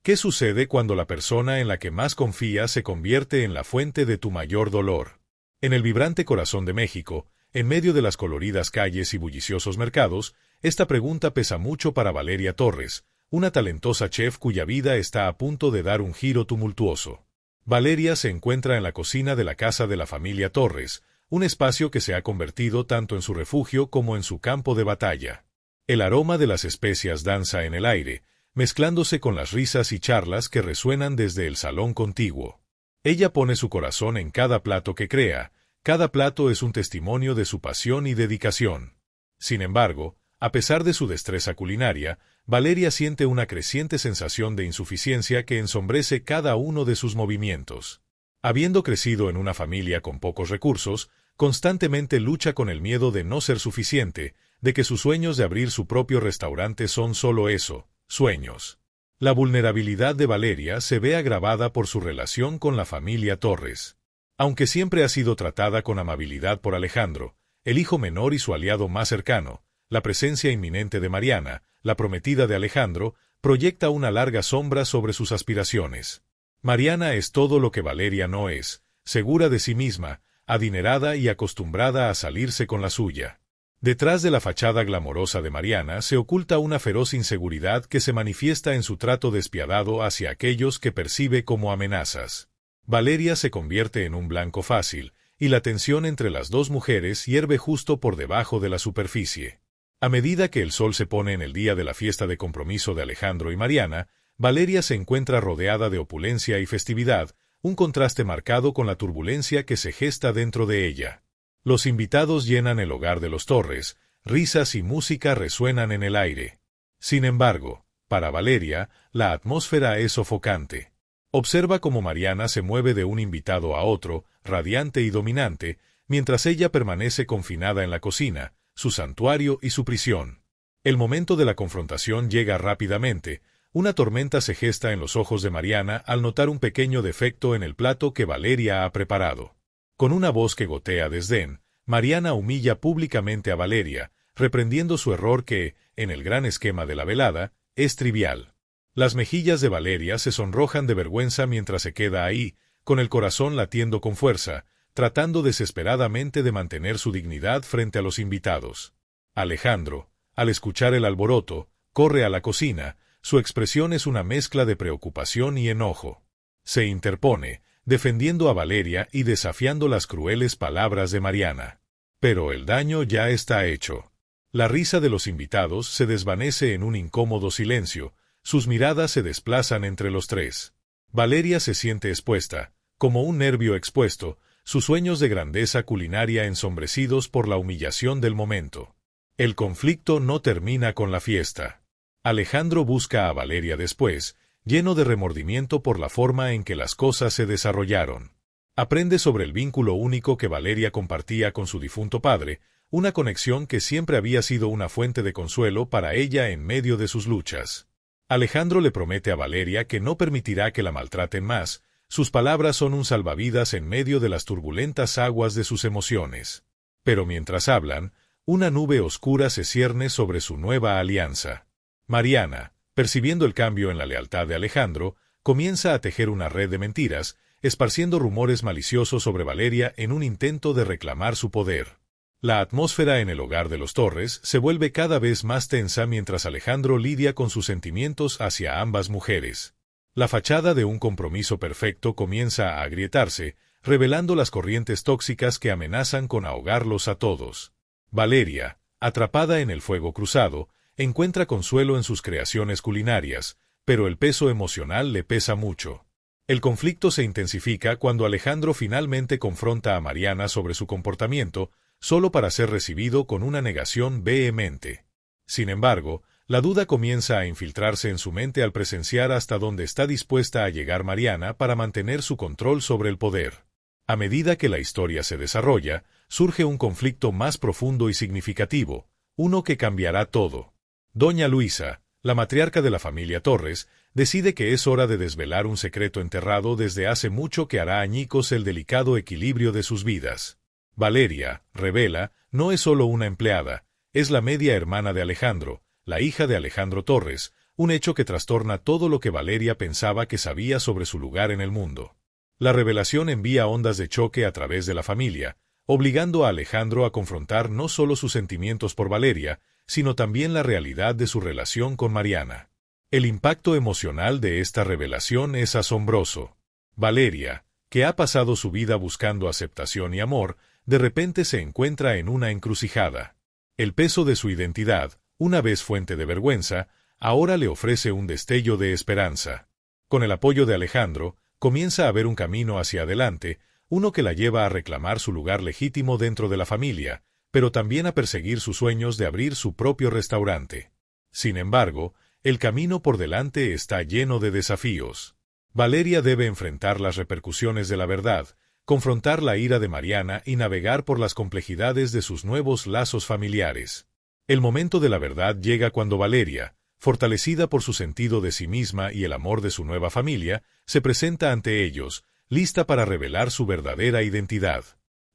¿Qué sucede cuando la persona en la que más confías se convierte en la fuente de tu mayor dolor? En el vibrante corazón de México, en medio de las coloridas calles y bulliciosos mercados, esta pregunta pesa mucho para Valeria Torres, una talentosa chef cuya vida está a punto de dar un giro tumultuoso. Valeria se encuentra en la cocina de la casa de la familia Torres, un espacio que se ha convertido tanto en su refugio como en su campo de batalla. El aroma de las especias danza en el aire, mezclándose con las risas y charlas que resuenan desde el salón contiguo. Ella pone su corazón en cada plato que crea, cada plato es un testimonio de su pasión y dedicación. Sin embargo, a pesar de su destreza culinaria, Valeria siente una creciente sensación de insuficiencia que ensombrece cada uno de sus movimientos. Habiendo crecido en una familia con pocos recursos, constantemente lucha con el miedo de no ser suficiente, de que sus sueños de abrir su propio restaurante son solo eso, sueños. La vulnerabilidad de Valeria se ve agravada por su relación con la familia Torres. Aunque siempre ha sido tratada con amabilidad por Alejandro, el hijo menor y su aliado más cercano, la presencia inminente de Mariana, la prometida de Alejandro, proyecta una larga sombra sobre sus aspiraciones. Mariana es todo lo que Valeria no es, segura de sí misma, adinerada y acostumbrada a salirse con la suya. Detrás de la fachada glamorosa de Mariana se oculta una feroz inseguridad que se manifiesta en su trato despiadado hacia aquellos que percibe como amenazas. Valeria se convierte en un blanco fácil, y la tensión entre las dos mujeres hierve justo por debajo de la superficie. A medida que el sol se pone en el día de la fiesta de compromiso de Alejandro y Mariana, Valeria se encuentra rodeada de opulencia y festividad, un contraste marcado con la turbulencia que se gesta dentro de ella. Los invitados llenan el hogar de los Torres, risas y música resuenan en el aire. Sin embargo, para Valeria, la atmósfera es sofocante. Observa cómo Mariana se mueve de un invitado a otro, radiante y dominante, mientras ella permanece confinada en la cocina, su santuario y su prisión. El momento de la confrontación llega rápidamente. Una tormenta se gesta en los ojos de Mariana al notar un pequeño defecto en el plato que Valeria ha preparado. Con una voz que gotea desdén, Mariana humilla públicamente a Valeria, reprendiendo su error que, en el gran esquema de la velada, es trivial. Las mejillas de Valeria se sonrojan de vergüenza mientras se queda ahí, con el corazón latiendo con fuerza, tratando desesperadamente de mantener su dignidad frente a los invitados. Alejandro, al escuchar el alboroto, corre a la cocina, su expresión es una mezcla de preocupación y enojo. Se interpone, defendiendo a Valeria y desafiando las crueles palabras de Mariana. Pero el daño ya está hecho. La risa de los invitados se desvanece en un incómodo silencio, sus miradas se desplazan entre los tres. Valeria se siente expuesta, como un nervio expuesto, sus sueños de grandeza culinaria ensombrecidos por la humillación del momento. El conflicto no termina con la fiesta. Alejandro busca a Valeria después, lleno de remordimiento por la forma en que las cosas se desarrollaron. Aprende sobre el vínculo único que Valeria compartía con su difunto padre, una conexión que siempre había sido una fuente de consuelo para ella en medio de sus luchas. Alejandro le promete a Valeria que no permitirá que la maltraten más, sus palabras son un salvavidas en medio de las turbulentas aguas de sus emociones. Pero mientras hablan, una nube oscura se cierne sobre su nueva alianza. Mariana, percibiendo el cambio en la lealtad de Alejandro, comienza a tejer una red de mentiras, esparciendo rumores maliciosos sobre Valeria en un intento de reclamar su poder. La atmósfera en el hogar de los Torres se vuelve cada vez más tensa mientras Alejandro lidia con sus sentimientos hacia ambas mujeres. La fachada de un compromiso perfecto comienza a agrietarse, revelando las corrientes tóxicas que amenazan con ahogarlos a todos. Valeria, atrapada en el fuego cruzado, encuentra consuelo en sus creaciones culinarias, pero el peso emocional le pesa mucho. El conflicto se intensifica cuando Alejandro finalmente confronta a Mariana sobre su comportamiento, solo para ser recibido con una negación vehemente. Sin embargo, la duda comienza a infiltrarse en su mente al presenciar hasta dónde está dispuesta a llegar Mariana para mantener su control sobre el poder. A medida que la historia se desarrolla, surge un conflicto más profundo y significativo, uno que cambiará todo. Doña Luisa, la matriarca de la familia Torres, decide que es hora de desvelar un secreto enterrado desde hace mucho que hará añicos el delicado equilibrio de sus vidas. Valeria, revela, no es solo una empleada, es la media hermana de Alejandro, la hija de Alejandro Torres, un hecho que trastorna todo lo que Valeria pensaba que sabía sobre su lugar en el mundo. La revelación envía ondas de choque a través de la familia, obligando a Alejandro a confrontar no solo sus sentimientos por Valeria, sino también la realidad de su relación con Mariana. El impacto emocional de esta revelación es asombroso. Valeria, que ha pasado su vida buscando aceptación y amor, de repente se encuentra en una encrucijada. El peso de su identidad, una vez fuente de vergüenza, ahora le ofrece un destello de esperanza. Con el apoyo de Alejandro, comienza a ver un camino hacia adelante, uno que la lleva a reclamar su lugar legítimo dentro de la familia, pero también a perseguir sus sueños de abrir su propio restaurante. Sin embargo, el camino por delante está lleno de desafíos. Valeria debe enfrentar las repercusiones de la verdad, confrontar la ira de Mariana y navegar por las complejidades de sus nuevos lazos familiares. El momento de la verdad llega cuando Valeria, fortalecida por su sentido de sí misma y el amor de su nueva familia, se presenta ante ellos, lista para revelar su verdadera identidad.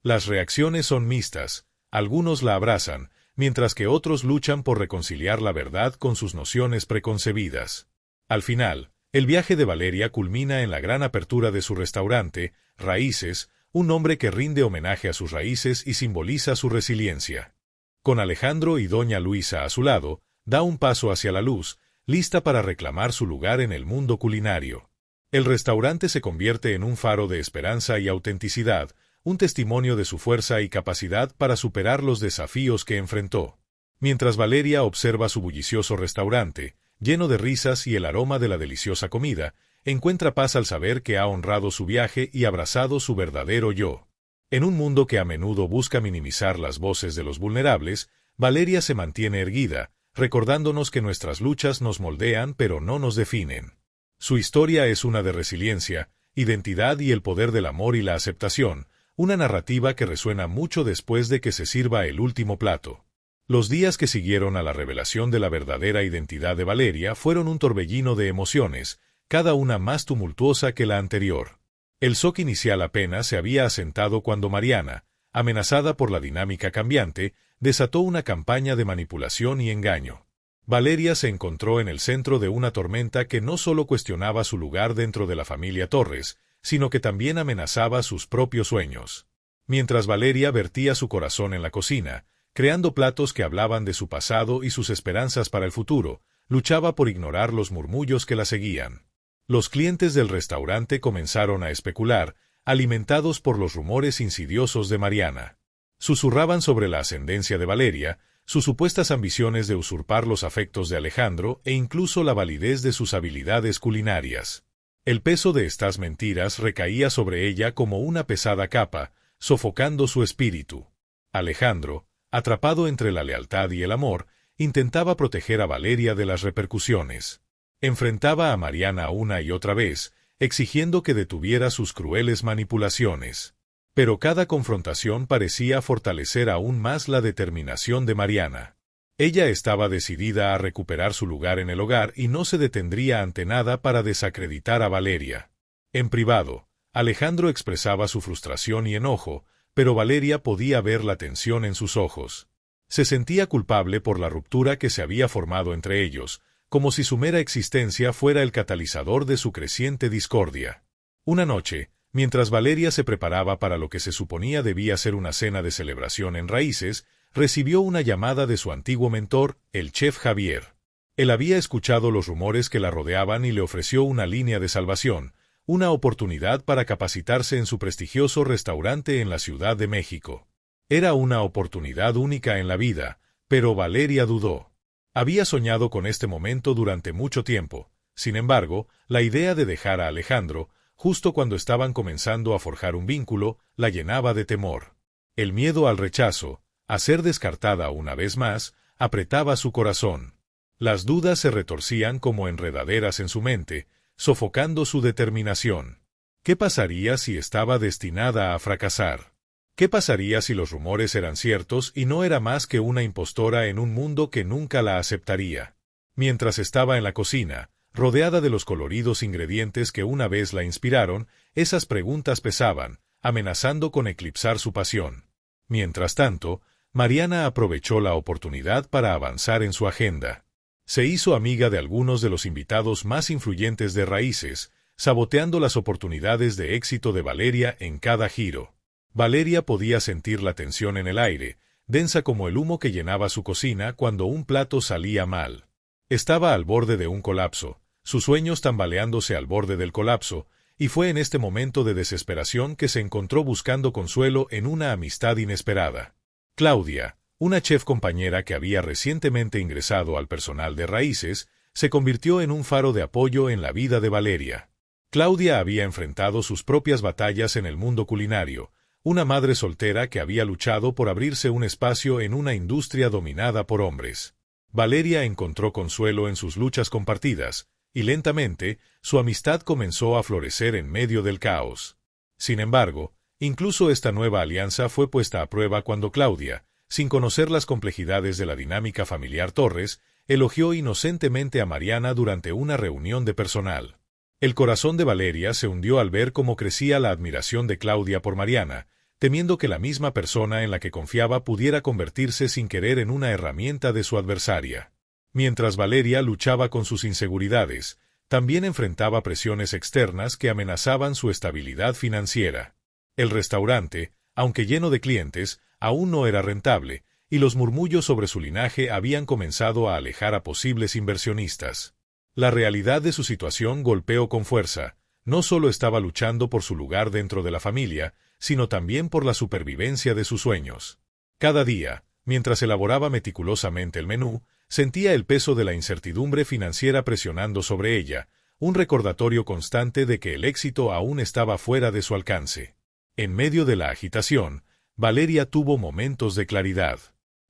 Las reacciones son mixtas, algunos la abrazan, mientras que otros luchan por reconciliar la verdad con sus nociones preconcebidas. Al final, el viaje de Valeria culmina en la gran apertura de su restaurante, Raíces, un nombre que rinde homenaje a sus raíces y simboliza su resiliencia. Con Alejandro y doña Luisa a su lado, da un paso hacia la luz, lista para reclamar su lugar en el mundo culinario. El restaurante se convierte en un faro de esperanza y autenticidad, un testimonio de su fuerza y capacidad para superar los desafíos que enfrentó. Mientras Valeria observa su bullicioso restaurante, lleno de risas y el aroma de la deliciosa comida, encuentra paz al saber que ha honrado su viaje y abrazado su verdadero yo. En un mundo que a menudo busca minimizar las voces de los vulnerables, Valeria se mantiene erguida, recordándonos que nuestras luchas nos moldean pero no nos definen. Su historia es una de resiliencia, identidad y el poder del amor y la aceptación, una narrativa que resuena mucho después de que se sirva el último plato. Los días que siguieron a la revelación de la verdadera identidad de Valeria fueron un torbellino de emociones, cada una más tumultuosa que la anterior. El shock inicial apenas se había asentado cuando Mariana, amenazada por la dinámica cambiante, desató una campaña de manipulación y engaño. Valeria se encontró en el centro de una tormenta que no solo cuestionaba su lugar dentro de la familia Torres, sino que también amenazaba sus propios sueños. Mientras Valeria vertía su corazón en la cocina, creando platos que hablaban de su pasado y sus esperanzas para el futuro, luchaba por ignorar los murmullos que la seguían. Los clientes del restaurante comenzaron a especular, alimentados por los rumores insidiosos de Mariana. Susurraban sobre la ascendencia de Valeria, sus supuestas ambiciones de usurpar los afectos de Alejandro e incluso la validez de sus habilidades culinarias. El peso de estas mentiras recaía sobre ella como una pesada capa, sofocando su espíritu. Alejandro, atrapado entre la lealtad y el amor, intentaba proteger a Valeria de las repercusiones. Enfrentaba a Mariana una y otra vez, exigiendo que detuviera sus crueles manipulaciones. Pero cada confrontación parecía fortalecer aún más la determinación de Mariana. Ella estaba decidida a recuperar su lugar en el hogar y no se detendría ante nada para desacreditar a Valeria. En privado, Alejandro expresaba su frustración y enojo, pero Valeria podía ver la tensión en sus ojos. Se sentía culpable por la ruptura que se había formado entre ellos, como si su mera existencia fuera el catalizador de su creciente discordia. Una noche, mientras Valeria se preparaba para lo que se suponía debía ser una cena de celebración en Raíces, recibió una llamada de su antiguo mentor, el chef Javier. Él había escuchado los rumores que la rodeaban y le ofreció una línea de salvación, una oportunidad para capacitarse en su prestigioso restaurante en la Ciudad de México. Era una oportunidad única en la vida, pero Valeria dudó. Había soñado con este momento durante mucho tiempo. Sin embargo, la idea de dejar a Alejandro, justo cuando estaban comenzando a forjar un vínculo, la llenaba de temor. El miedo al rechazo, a ser descartada una vez más, apretaba su corazón. Las dudas se retorcían como enredaderas en su mente, sofocando su determinación. ¿Qué pasaría si estaba destinada a fracasar? ¿Qué pasaría si los rumores eran ciertos y no era más que una impostora en un mundo que nunca la aceptaría? Mientras estaba en la cocina, rodeada de los coloridos ingredientes que una vez la inspiraron, esas preguntas pesaban, amenazando con eclipsar su pasión. Mientras tanto, Mariana aprovechó la oportunidad para avanzar en su agenda. Se hizo amiga de algunos de los invitados más influyentes de Raíces, saboteando las oportunidades de éxito de Valeria en cada giro. Valeria podía sentir la tensión en el aire, densa como el humo que llenaba su cocina cuando un plato salía mal. Estaba al borde de un colapso, sus sueños tambaleándose al borde del colapso, y fue en este momento de desesperación que se encontró buscando consuelo en una amistad inesperada. Claudia, una chef compañera que había recientemente ingresado al personal de Raíces, se convirtió en un faro de apoyo en la vida de Valeria. Claudia había enfrentado sus propias batallas en el mundo culinario, una madre soltera que había luchado por abrirse un espacio en una industria dominada por hombres. Valeria encontró consuelo en sus luchas compartidas, y lentamente, su amistad comenzó a florecer en medio del caos. Sin embargo, incluso esta nueva alianza fue puesta a prueba cuando Claudia, sin conocer las complejidades de la dinámica familiar Torres, elogió inocentemente a Mariana durante una reunión de personal. El corazón de Valeria se hundió al ver cómo crecía la admiración de Claudia por Mariana, temiendo que la misma persona en la que confiaba pudiera convertirse sin querer en una herramienta de su adversaria. Mientras Valeria luchaba con sus inseguridades, también enfrentaba presiones externas que amenazaban su estabilidad financiera. El restaurante, aunque lleno de clientes, aún no era rentable, y los murmullos sobre su linaje habían comenzado a alejar a posibles inversionistas. La realidad de su situación golpeó con fuerza. No solo estaba luchando por su lugar dentro de la familia, sino también por la supervivencia de sus sueños. Cada día, mientras elaboraba meticulosamente el menú, sentía el peso de la incertidumbre financiera presionando sobre ella, un recordatorio constante de que el éxito aún estaba fuera de su alcance. En medio de la agitación, Valeria tuvo momentos de claridad.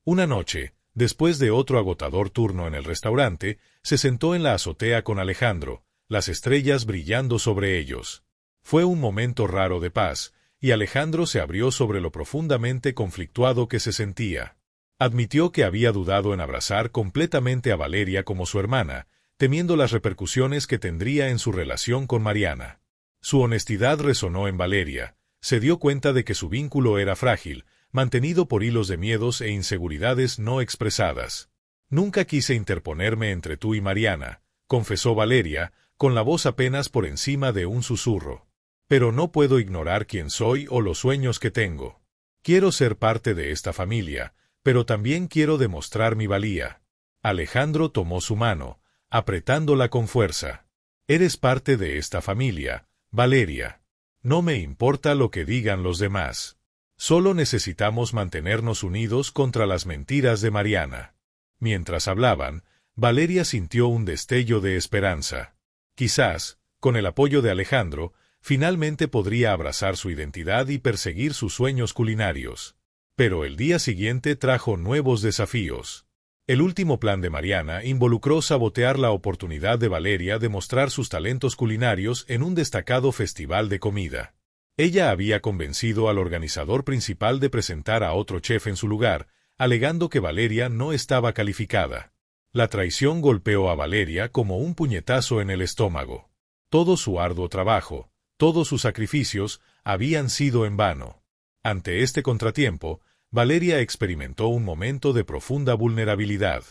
Una noche, después de otro agotador turno en el restaurante, se sentó en la azotea con Alejandro, las estrellas brillando sobre ellos. Fue un momento raro de paz, y Alejandro se abrió sobre lo profundamente conflictuado que se sentía. Admitió que había dudado en abrazar completamente a Valeria como su hermana, temiendo las repercusiones que tendría en su relación con Mariana. Su honestidad resonó en Valeria. Se dio cuenta de que su vínculo era frágil, mantenido por hilos de miedos e inseguridades no expresadas. «Nunca quise interponerme entre tú y Mariana», confesó Valeria, con la voz apenas por encima de un susurro. «Pero no puedo ignorar quién soy o los sueños que tengo. Quiero ser parte de esta familia, pero también quiero demostrar mi valía». Alejandro tomó su mano, apretándola con fuerza. «Eres parte de esta familia, Valeria. No me importa lo que digan los demás. Solo necesitamos mantenernos unidos contra las mentiras de Mariana». Mientras hablaban, Valeria sintió un destello de esperanza. Quizás, con el apoyo de Alejandro, finalmente podría abrazar su identidad y perseguir sus sueños culinarios. Pero el día siguiente trajo nuevos desafíos. El último plan de Mariana involucró sabotear la oportunidad de Valeria de mostrar sus talentos culinarios en un destacado festival de comida. Ella había convencido al organizador principal de presentar a otro chef en su lugar, alegando que Valeria no estaba calificada. La traición golpeó a Valeria como un puñetazo en el estómago. Todo su arduo trabajo, todos sus sacrificios, habían sido en vano. Ante este contratiempo, Valeria experimentó un momento de profunda vulnerabilidad.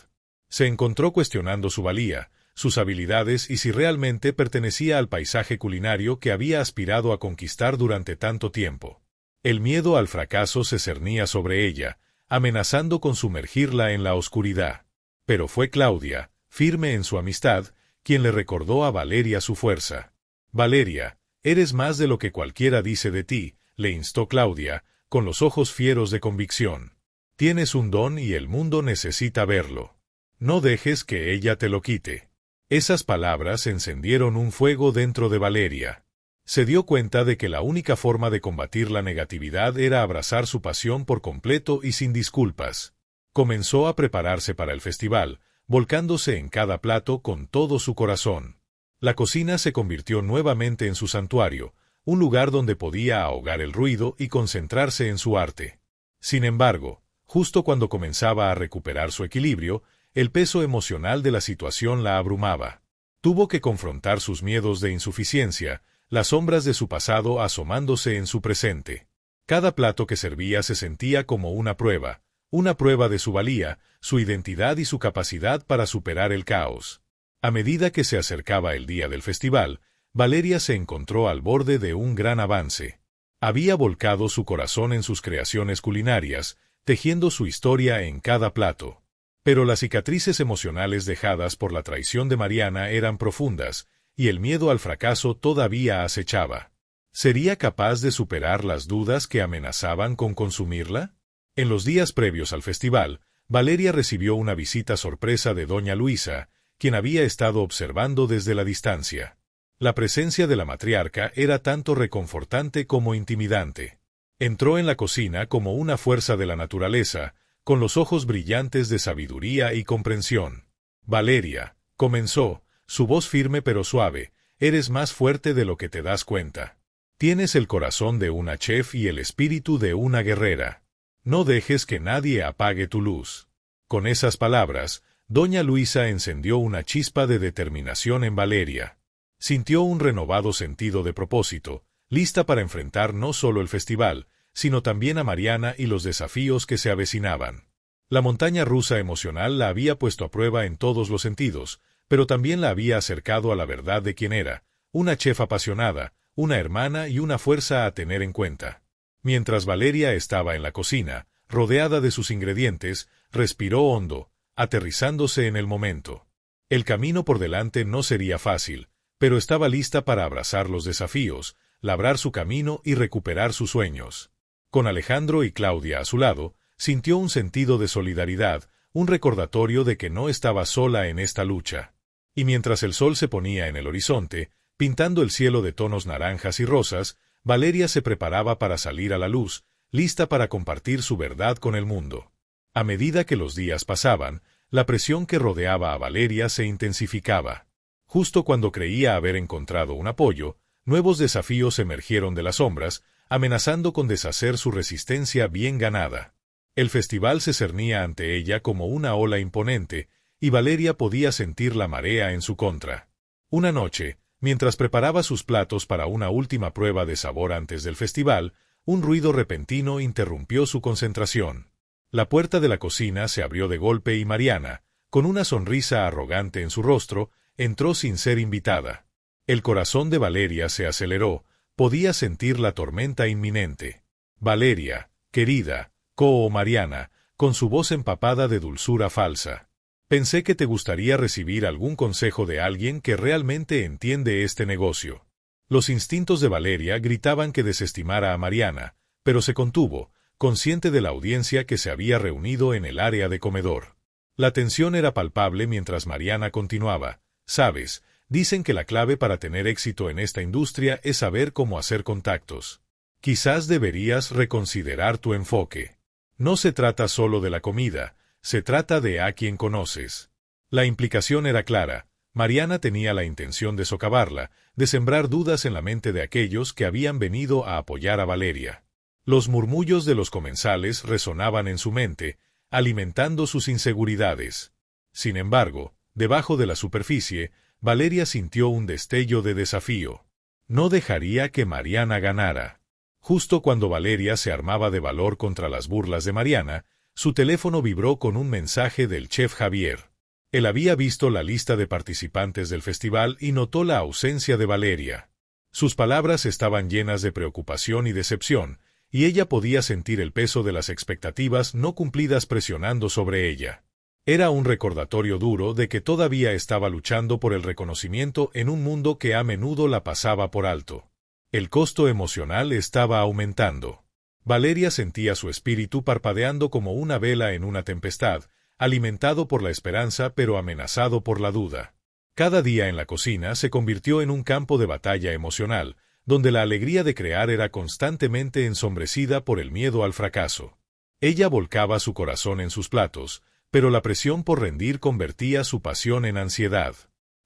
Se encontró cuestionando su valía, sus habilidades y si realmente pertenecía al paisaje culinario que había aspirado a conquistar durante tanto tiempo. El miedo al fracaso se cernía sobre ella, amenazando con sumergirla en la oscuridad. Pero fue Claudia, firme en su amistad, quien le recordó a Valeria su fuerza. «Valeria, eres más de lo que cualquiera dice de ti», le instó Claudia, con los ojos fieros de convicción. «Tienes un don y el mundo necesita verlo. No dejes que ella te lo quite». Esas palabras encendieron un fuego dentro de Valeria. Se dio cuenta de que la única forma de combatir la negatividad era abrazar su pasión por completo y sin disculpas. Comenzó a prepararse para el festival, volcándose en cada plato con todo su corazón. La cocina se convirtió nuevamente en su santuario, un lugar donde podía ahogar el ruido y concentrarse en su arte. Sin embargo, justo cuando comenzaba a recuperar su equilibrio, el peso emocional de la situación la abrumaba. Tuvo que confrontar sus miedos de insuficiencia, las sombras de su pasado asomándose en su presente. Cada plato que servía se sentía como una prueba, una prueba de su valía, su identidad y su capacidad para superar el caos. A medida que se acercaba el día del festival, Valeria se encontró al borde de un gran avance. Había volcado su corazón en sus creaciones culinarias, tejiendo su historia en cada plato. Pero las cicatrices emocionales dejadas por la traición de Mariana eran profundas, y el miedo al fracaso todavía acechaba. ¿Sería capaz de superar las dudas que amenazaban con consumirla? En los días previos al festival, Valeria recibió una visita sorpresa de doña Luisa, quien había estado observando desde la distancia. La presencia de la matriarca era tanto reconfortante como intimidante. Entró en la cocina como una fuerza de la naturaleza, con los ojos brillantes de sabiduría y comprensión. Valeria, comenzó, su voz firme pero suave, eres más fuerte de lo que te das cuenta. Tienes el corazón de una chef y el espíritu de una guerrera. No dejes que nadie apague tu luz. Con esas palabras, doña Luisa encendió una chispa de determinación en Valeria. Sintió un renovado sentido de propósito, lista para enfrentar no solo el festival, sino también a Mariana y los desafíos que se avecinaban. La montaña rusa emocional la había puesto a prueba en todos los sentidos, pero también la había acercado a la verdad de quién era, una chef apasionada, una hermana y una fuerza a tener en cuenta. Mientras Valeria estaba en la cocina, rodeada de sus ingredientes, respiró hondo, aterrizándose en el momento. El camino por delante no sería fácil, pero estaba lista para abrazar los desafíos, labrar su camino y recuperar sus sueños. Con Alejandro y Claudia a su lado, sintió un sentido de solidaridad, un recordatorio de que no estaba sola en esta lucha. Y mientras el sol se ponía en el horizonte, pintando el cielo de tonos naranjas y rosas, Valeria se preparaba para salir a la luz, lista para compartir su verdad con el mundo. A medida que los días pasaban, la presión que rodeaba a Valeria se intensificaba. Justo cuando creía haber encontrado un apoyo, nuevos desafíos emergieron de las sombras, amenazando con deshacer su resistencia bien ganada. El festival se cernía ante ella como una ola imponente, y Valeria podía sentir la marea en su contra. Una noche, mientras preparaba sus platos para una última prueba de sabor antes del festival, un ruido repentino interrumpió su concentración. La puerta de la cocina se abrió de golpe y Mariana, con una sonrisa arrogante en su rostro, entró sin ser invitada. El corazón de Valeria se aceleró, podía sentir la tormenta inminente. Valeria, querida, coó Mariana, con su voz empapada de dulzura falsa. Pensé que te gustaría recibir algún consejo de alguien que realmente entiende este negocio. Los instintos de Valeria gritaban que desestimara a Mariana, pero se contuvo, consciente de la audiencia que se había reunido en el área de comedor. La tensión era palpable mientras Mariana continuaba. Sabes, dicen que la clave para tener éxito en esta industria es saber cómo hacer contactos. Quizás deberías reconsiderar tu enfoque. No se trata solo de la comida, se trata de a quien conoces. La implicación era clara. Mariana tenía la intención de socavarla, de sembrar dudas en la mente de aquellos que habían venido a apoyar a Valeria. Los murmullos de los comensales resonaban en su mente, alimentando sus inseguridades. Sin embargo, debajo de la superficie, Valeria sintió un destello de desafío. No dejaría que Mariana ganara. Justo cuando Valeria se armaba de valor contra las burlas de Mariana, su teléfono vibró con un mensaje del chef Javier. Él había visto la lista de participantes del festival y notó la ausencia de Valeria. Sus palabras estaban llenas de preocupación y decepción, y ella podía sentir el peso de las expectativas no cumplidas presionando sobre ella. Era un recordatorio duro de que todavía estaba luchando por el reconocimiento en un mundo que a menudo la pasaba por alto. El costo emocional estaba aumentando. Valeria sentía su espíritu parpadeando como una vela en una tempestad, alimentado por la esperanza pero amenazado por la duda. Cada día en la cocina se convirtió en un campo de batalla emocional, donde la alegría de crear era constantemente ensombrecida por el miedo al fracaso. Ella volcaba su corazón en sus platos, pero la presión por rendir convertía su pasión en ansiedad.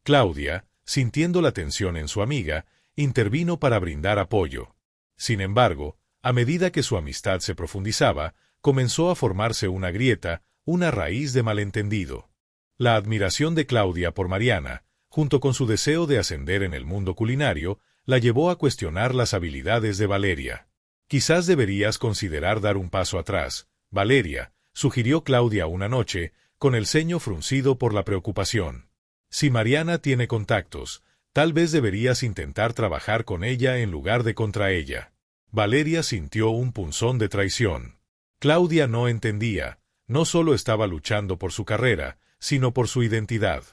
Claudia, sintiendo la tensión en su amiga, intervino para brindar apoyo. Sin embargo, a medida que su amistad se profundizaba, comenzó a formarse una grieta, una raíz de malentendido. La admiración de Claudia por Mariana, junto con su deseo de ascender en el mundo culinario, la llevó a cuestionar las habilidades de Valeria. Quizás deberías considerar dar un paso atrás, Valeria, sugirió Claudia una noche, con el ceño fruncido por la preocupación. Si Mariana tiene contactos, tal vez deberías intentar trabajar con ella en lugar de contra ella. Valeria sintió un punzón de traición. Claudia no entendía, no solo estaba luchando por su carrera, sino por su identidad.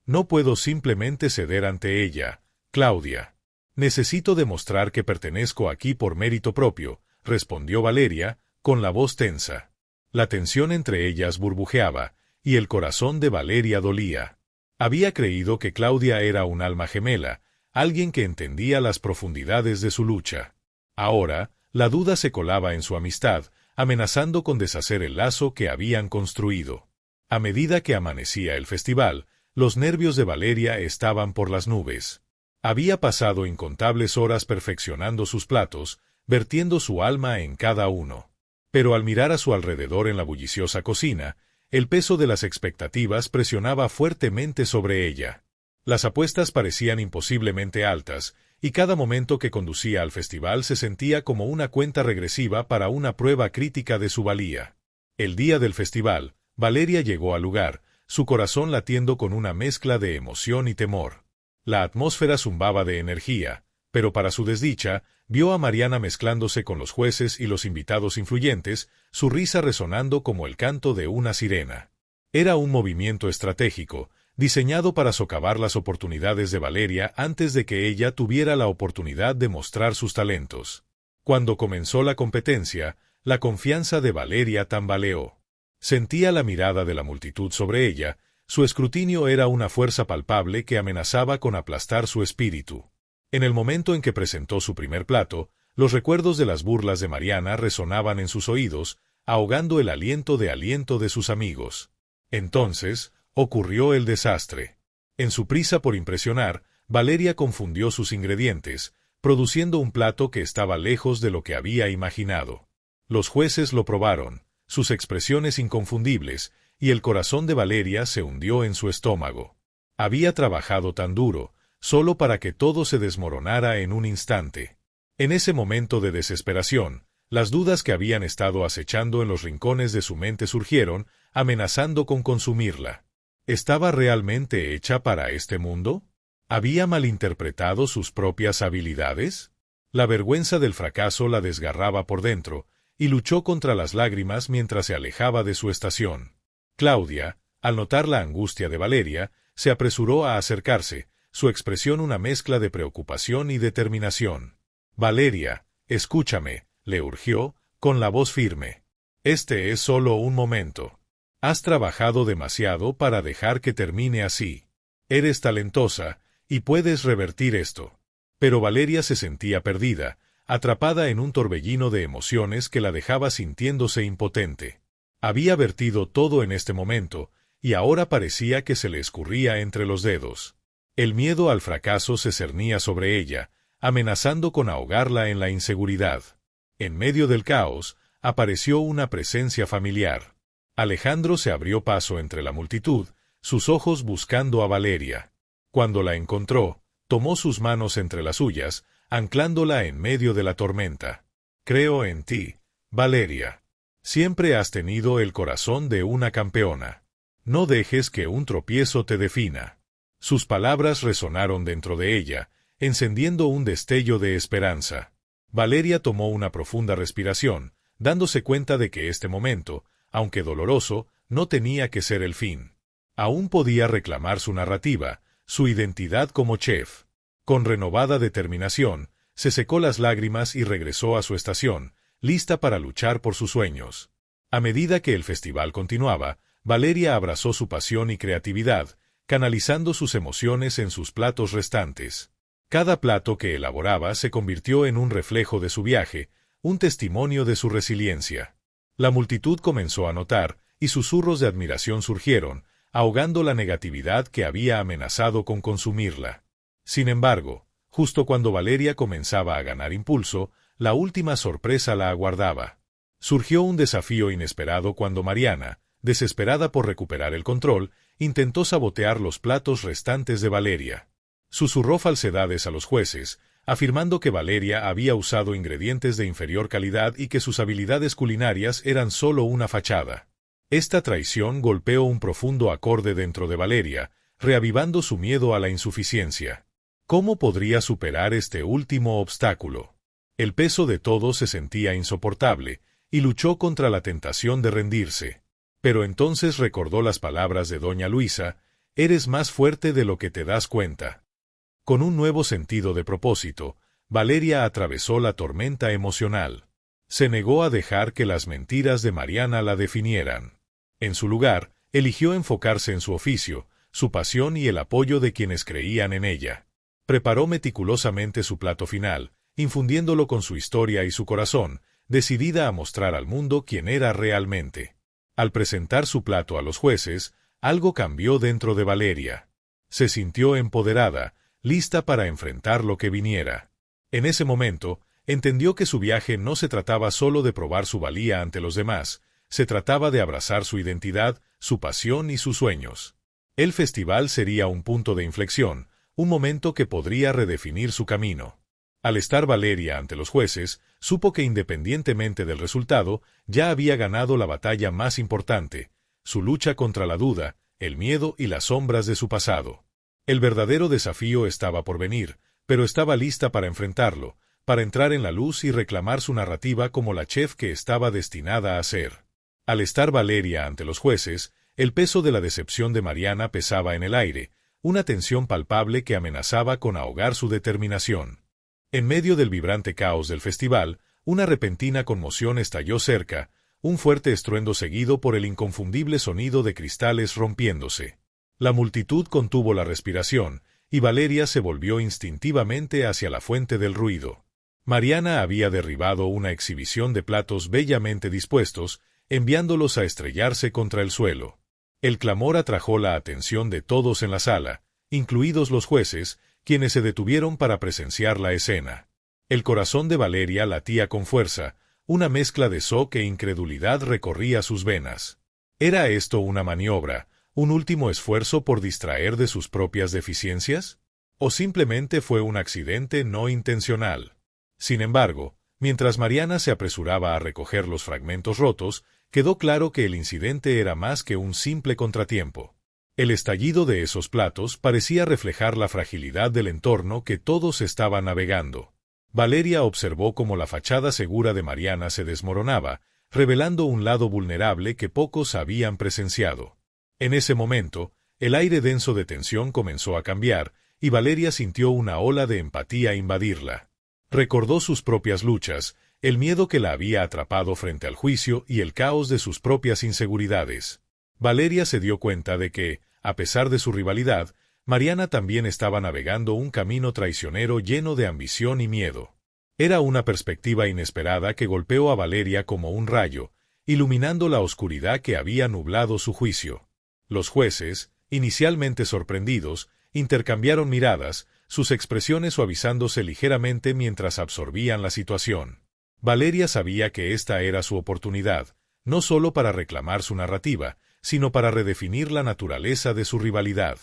No puedo simplemente ceder ante ella, Claudia. Necesito demostrar que pertenezco aquí por mérito propio, respondió Valeria, con la voz tensa. La tensión entre ellas burbujeaba, y el corazón de Valeria dolía. Había creído que Claudia era un alma gemela, alguien que entendía las profundidades de su lucha. Ahora, la duda se colaba en su amistad, amenazando con deshacer el lazo que habían construido. A medida que amanecía el festival, los nervios de Valeria estaban por las nubes. Había pasado incontables horas perfeccionando sus platos, vertiendo su alma en cada uno. Pero al mirar a su alrededor en la bulliciosa cocina, el peso de las expectativas presionaba fuertemente sobre ella. Las apuestas parecían imposiblemente altas, y cada momento que conducía al festival se sentía como una cuenta regresiva para una prueba crítica de su valía. El día del festival, Valeria llegó al lugar, su corazón latiendo con una mezcla de emoción y temor. La atmósfera zumbaba de energía, pero para su desdicha, vio a Mariana mezclándose con los jueces y los invitados influyentes, su risa resonando como el canto de una sirena. Era un movimiento estratégico, diseñado para socavar las oportunidades de Valeria antes de que ella tuviera la oportunidad de mostrar sus talentos. Cuando comenzó la competencia, la confianza de Valeria tambaleó. Sentía la mirada de la multitud sobre ella, su escrutinio era una fuerza palpable que amenazaba con aplastar su espíritu. En el momento en que presentó su primer plato, los recuerdos de las burlas de Mariana resonaban en sus oídos, ahogando el aliento de sus amigos. Entonces, ocurrió el desastre. En su prisa por impresionar, Valeria confundió sus ingredientes, produciendo un plato que estaba lejos de lo que había imaginado. Los jueces lo probaron, sus expresiones inconfundibles, y el corazón de Valeria se hundió en su estómago. Había trabajado tan duro, solo para que todo se desmoronara en un instante. En ese momento de desesperación, las dudas que habían estado acechando en los rincones de su mente surgieron, amenazando con consumirla. ¿Estaba realmente hecha para este mundo? ¿Había malinterpretado sus propias habilidades? La vergüenza del fracaso la desgarraba por dentro, y luchó contra las lágrimas mientras se alejaba de su estación. Claudia, al notar la angustia de Valeria, se apresuró a acercarse, su expresión una mezcla de preocupación y determinación. «Valeria, escúchame», le urgió, con la voz firme. «Este es solo un momento. Has trabajado demasiado para dejar que termine así. Eres talentosa, y puedes revertir esto». Pero Valeria se sentía perdida, atrapada en un torbellino de emociones que la dejaba sintiéndose impotente. Había vertido todo en este momento, y ahora parecía que se le escurría entre los dedos. El miedo al fracaso se cernía sobre ella, amenazando con ahogarla en la inseguridad. En medio del caos, apareció una presencia familiar. Alejandro se abrió paso entre la multitud, sus ojos buscando a Valeria. Cuando la encontró, tomó sus manos entre las suyas, anclándola en medio de la tormenta. «Creo en ti, Valeria. Siempre has tenido el corazón de una campeona. No dejes que un tropiezo te defina». Sus palabras resonaron dentro de ella, encendiendo un destello de esperanza. Valeria tomó una profunda respiración, dándose cuenta de que este momento, aunque doloroso, no tenía que ser el fin. Aún podía reclamar su narrativa, su identidad como chef. Con renovada determinación, se secó las lágrimas y regresó a su estación, lista para luchar por sus sueños. A medida que el festival continuaba, Valeria abrazó su pasión y creatividad, canalizando sus emociones en sus platos restantes. Cada plato que elaboraba se convirtió en un reflejo de su viaje, un testimonio de su resiliencia. La multitud comenzó a notar, y susurros de admiración surgieron, ahogando la negatividad que había amenazado con consumirla. Sin embargo, justo cuando Valeria comenzaba a ganar impulso, la última sorpresa la aguardaba. Surgió un desafío inesperado cuando Mariana, desesperada por recuperar el control, intentó sabotear los platos restantes de Valeria. Susurró falsedades a los jueces, afirmando que Valeria había usado ingredientes de inferior calidad y que sus habilidades culinarias eran solo una fachada. Esta traición golpeó un profundo acorde dentro de Valeria, reavivando su miedo a la insuficiencia. ¿Cómo podría superar este último obstáculo? El peso de todo se sentía insoportable, y luchó contra la tentación de rendirse. Pero entonces recordó las palabras de doña Luisa: «Eres más fuerte de lo que te das cuenta». Con un nuevo sentido de propósito, Valeria atravesó la tormenta emocional. Se negó a dejar que las mentiras de Mariana la definieran. En su lugar, eligió enfocarse en su oficio, su pasión y el apoyo de quienes creían en ella. Preparó meticulosamente su plato final, infundiéndolo con su historia y su corazón, decidida a mostrar al mundo quién era realmente. Al presentar su plato a los jueces, algo cambió dentro de Valeria. Se sintió empoderada, lista para enfrentar lo que viniera. En ese momento, entendió que su viaje no se trataba solo de probar su valía ante los demás, se trataba de abrazar su identidad, su pasión y sus sueños. El festival sería un punto de inflexión, un momento que podría redefinir su camino. Al estar Valeria ante los jueces, supo que independientemente del resultado, ya había ganado la batalla más importante, su lucha contra la duda, el miedo y las sombras de su pasado. El verdadero desafío estaba por venir, pero estaba lista para enfrentarlo, para entrar en la luz y reclamar su narrativa como la chef que estaba destinada a ser. Al estar Valeria ante los jueces, el peso de la decepción de Mariana pesaba en el aire, una tensión palpable que amenazaba con ahogar su determinación. En medio del vibrante caos del festival, una repentina conmoción estalló cerca, un fuerte estruendo seguido por el inconfundible sonido de cristales rompiéndose. La multitud contuvo la respiración, y Valeria se volvió instintivamente hacia la fuente del ruido. Mariana había derribado una exhibición de platos bellamente dispuestos, enviándolos a estrellarse contra el suelo. El clamor atrajo la atención de todos en la sala, incluidos los jueces, quienes se detuvieron para presenciar la escena. El corazón de Valeria latía con fuerza, una mezcla de shock e incredulidad recorría sus venas. ¿Era esto una maniobra, un último esfuerzo por distraer de sus propias deficiencias? ¿O simplemente fue un accidente no intencional? Sin embargo, mientras Mariana se apresuraba a recoger los fragmentos rotos, quedó claro que el incidente era más que un simple contratiempo. El estallido de esos platos parecía reflejar la fragilidad del entorno que todos estaban navegando. Valeria observó cómo la fachada segura de Mariana se desmoronaba, revelando un lado vulnerable que pocos habían presenciado. En ese momento, el aire denso de tensión comenzó a cambiar, y Valeria sintió una ola de empatía invadirla. Recordó sus propias luchas, el miedo que la había atrapado frente al juicio y el caos de sus propias inseguridades. Valeria se dio cuenta de que, a pesar de su rivalidad, Mariana también estaba navegando un camino traicionero lleno de ambición y miedo. Era una perspectiva inesperada que golpeó a Valeria como un rayo, iluminando la oscuridad que había nublado su juicio. Los jueces, inicialmente sorprendidos, intercambiaron miradas, sus expresiones suavizándose ligeramente mientras absorbían la situación. Valeria sabía que esta era su oportunidad, no solo para reclamar su narrativa, sino para redefinir la naturaleza de su rivalidad.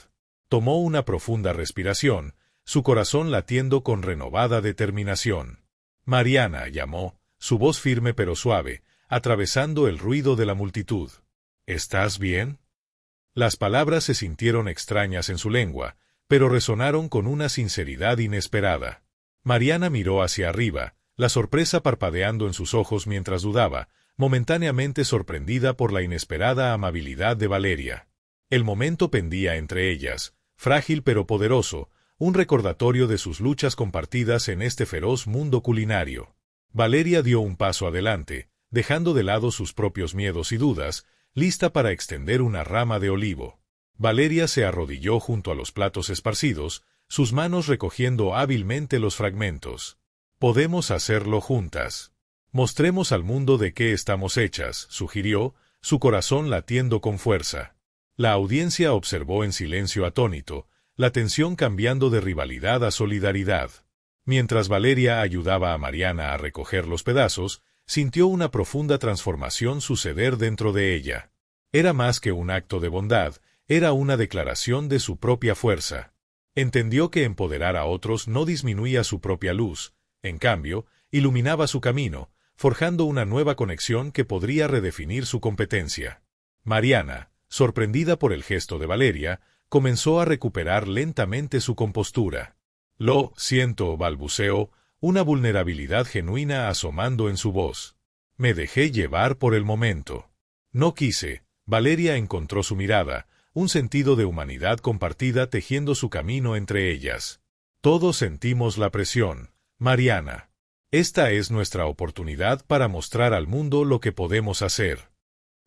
Tomó una profunda respiración, su corazón latiendo con renovada determinación. «Mariana», llamó, su voz firme pero suave, atravesando el ruido de la multitud. «¿Estás bien?». Las palabras se sintieron extrañas en su lengua, pero resonaron con una sinceridad inesperada. Mariana miró hacia arriba, la sorpresa parpadeando en sus ojos mientras dudaba, momentáneamente sorprendida por la inesperada amabilidad de Valeria. El momento pendía entre ellas, frágil pero poderoso, un recordatorio de sus luchas compartidas en este feroz mundo culinario. Valeria dio un paso adelante, dejando de lado sus propios miedos y dudas, lista para extender una rama de olivo. Valeria se arrodilló junto a los platos esparcidos, sus manos recogiendo hábilmente los fragmentos. «Podemos hacerlo juntas. Mostremos al mundo de qué estamos hechas», sugirió, su corazón latiendo con fuerza. La audiencia observó en silencio atónito, la tensión cambiando de rivalidad a solidaridad. Mientras Valeria ayudaba a Mariana a recoger los pedazos, sintió una profunda transformación suceder dentro de ella. Era más que un acto de bondad, era una declaración de su propia fuerza. Entendió que empoderar a otros no disminuía su propia luz, en cambio, iluminaba su camino, forjando una nueva conexión que podría redefinir su competencia. Mariana, sorprendida por el gesto de Valeria, comenzó a recuperar lentamente su compostura. Lo siento, balbuceó, una vulnerabilidad genuina asomando en su voz. Me dejé llevar por el momento. No quise. Valeria encontró su mirada, un sentido de humanidad compartida tejiendo su camino entre ellas. Todos sentimos la presión, Mariana. Esta es nuestra oportunidad para mostrar al mundo lo que podemos hacer.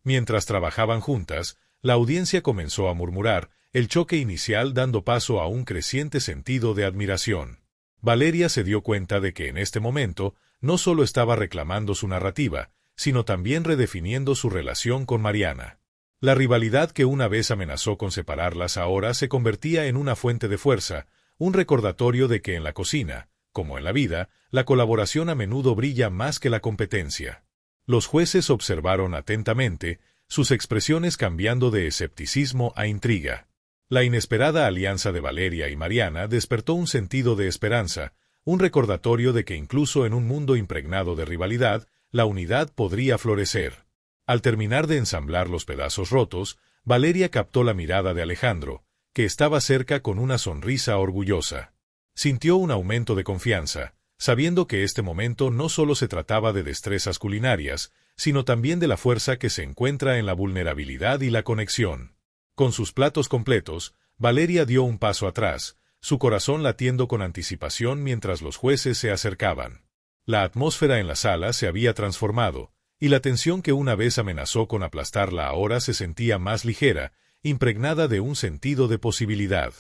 Mientras trabajaban juntas, la audiencia comenzó a murmurar, el choque inicial dando paso a un creciente sentido de admiración. Valeria se dio cuenta de que en este momento no solo estaba reclamando su narrativa, sino también redefiniendo su relación con Mariana. La rivalidad que una vez amenazó con separarlas ahora se convertía en una fuente de fuerza, un recordatorio de que en la cocina, como en la vida, la colaboración a menudo brilla más que la competencia. Los jueces observaron atentamente, sus expresiones cambiando de escepticismo a intriga. La inesperada alianza de Valeria y Mariana despertó un sentido de esperanza, un recordatorio de que incluso en un mundo impregnado de rivalidad, la unidad podría florecer. Al terminar de ensamblar los pedazos rotos, Valeria captó la mirada de Alejandro, que estaba cerca con una sonrisa orgullosa. Sintió un aumento de confianza, sabiendo que este momento no solo se trataba de destrezas culinarias, sino también de la fuerza que se encuentra en la vulnerabilidad y la conexión. Con sus platos completos, Valeria dio un paso atrás, su corazón latiendo con anticipación mientras los jueces se acercaban. La atmósfera en la sala se había transformado, y la tensión que una vez amenazó con aplastarla ahora se sentía más ligera, impregnada de un sentido de posibilidad.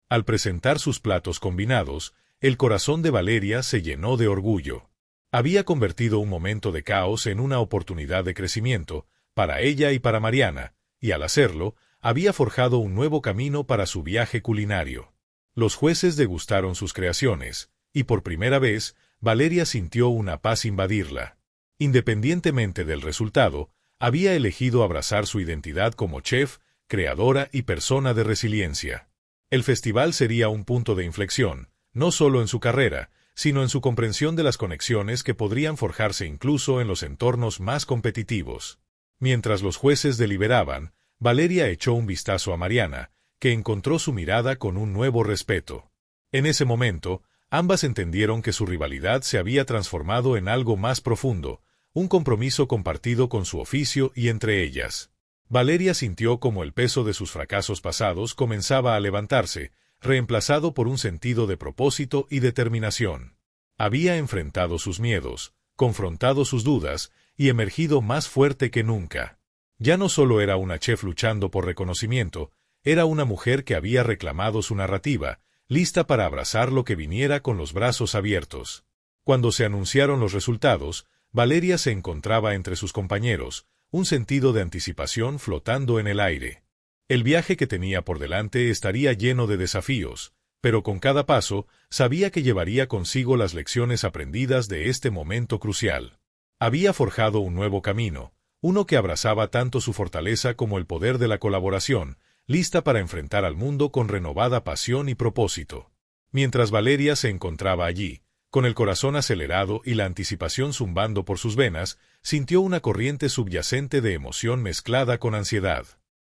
Al presentar sus platos combinados, el corazón de Valeria se llenó de orgullo. Había convertido un momento de caos en una oportunidad de crecimiento, para ella y para Mariana, y al hacerlo, había forjado un nuevo camino para su viaje culinario. Los jueces degustaron sus creaciones, y por primera vez, Valeria sintió una paz invadirla. Independientemente del resultado, había elegido abrazar su identidad como chef, creadora y persona de resiliencia. El festival sería un punto de inflexión, no solo en su carrera, sino en su comprensión de las conexiones que podrían forjarse incluso en los entornos más competitivos. Mientras los jueces deliberaban, Valeria echó un vistazo a Mariana, que encontró su mirada con un nuevo respeto. En ese momento, ambas entendieron que su rivalidad se había transformado en algo más profundo, un compromiso compartido con su oficio y entre ellas. Valeria sintió como el peso de sus fracasos pasados comenzaba a levantarse, reemplazado por un sentido de propósito y determinación. Había enfrentado sus miedos, confrontado sus dudas y emergido más fuerte que nunca. Ya no solo era una chef luchando por reconocimiento, era una mujer que había reclamado su narrativa, lista para abrazar lo que viniera con los brazos abiertos. Cuando se anunciaron los resultados, Valeria se encontraba entre sus compañeros, un sentido de anticipación flotando en el aire. El viaje que tenía por delante estaría lleno de desafíos, pero con cada paso sabía que llevaría consigo las lecciones aprendidas de este momento crucial. Había forjado un nuevo camino, uno que abrazaba tanto su fortaleza como el poder de la colaboración, lista para enfrentar al mundo con renovada pasión y propósito. Mientras Valeria se encontraba allí, con el corazón acelerado y la anticipación zumbando por sus venas, sintió una corriente subyacente de emoción mezclada con ansiedad.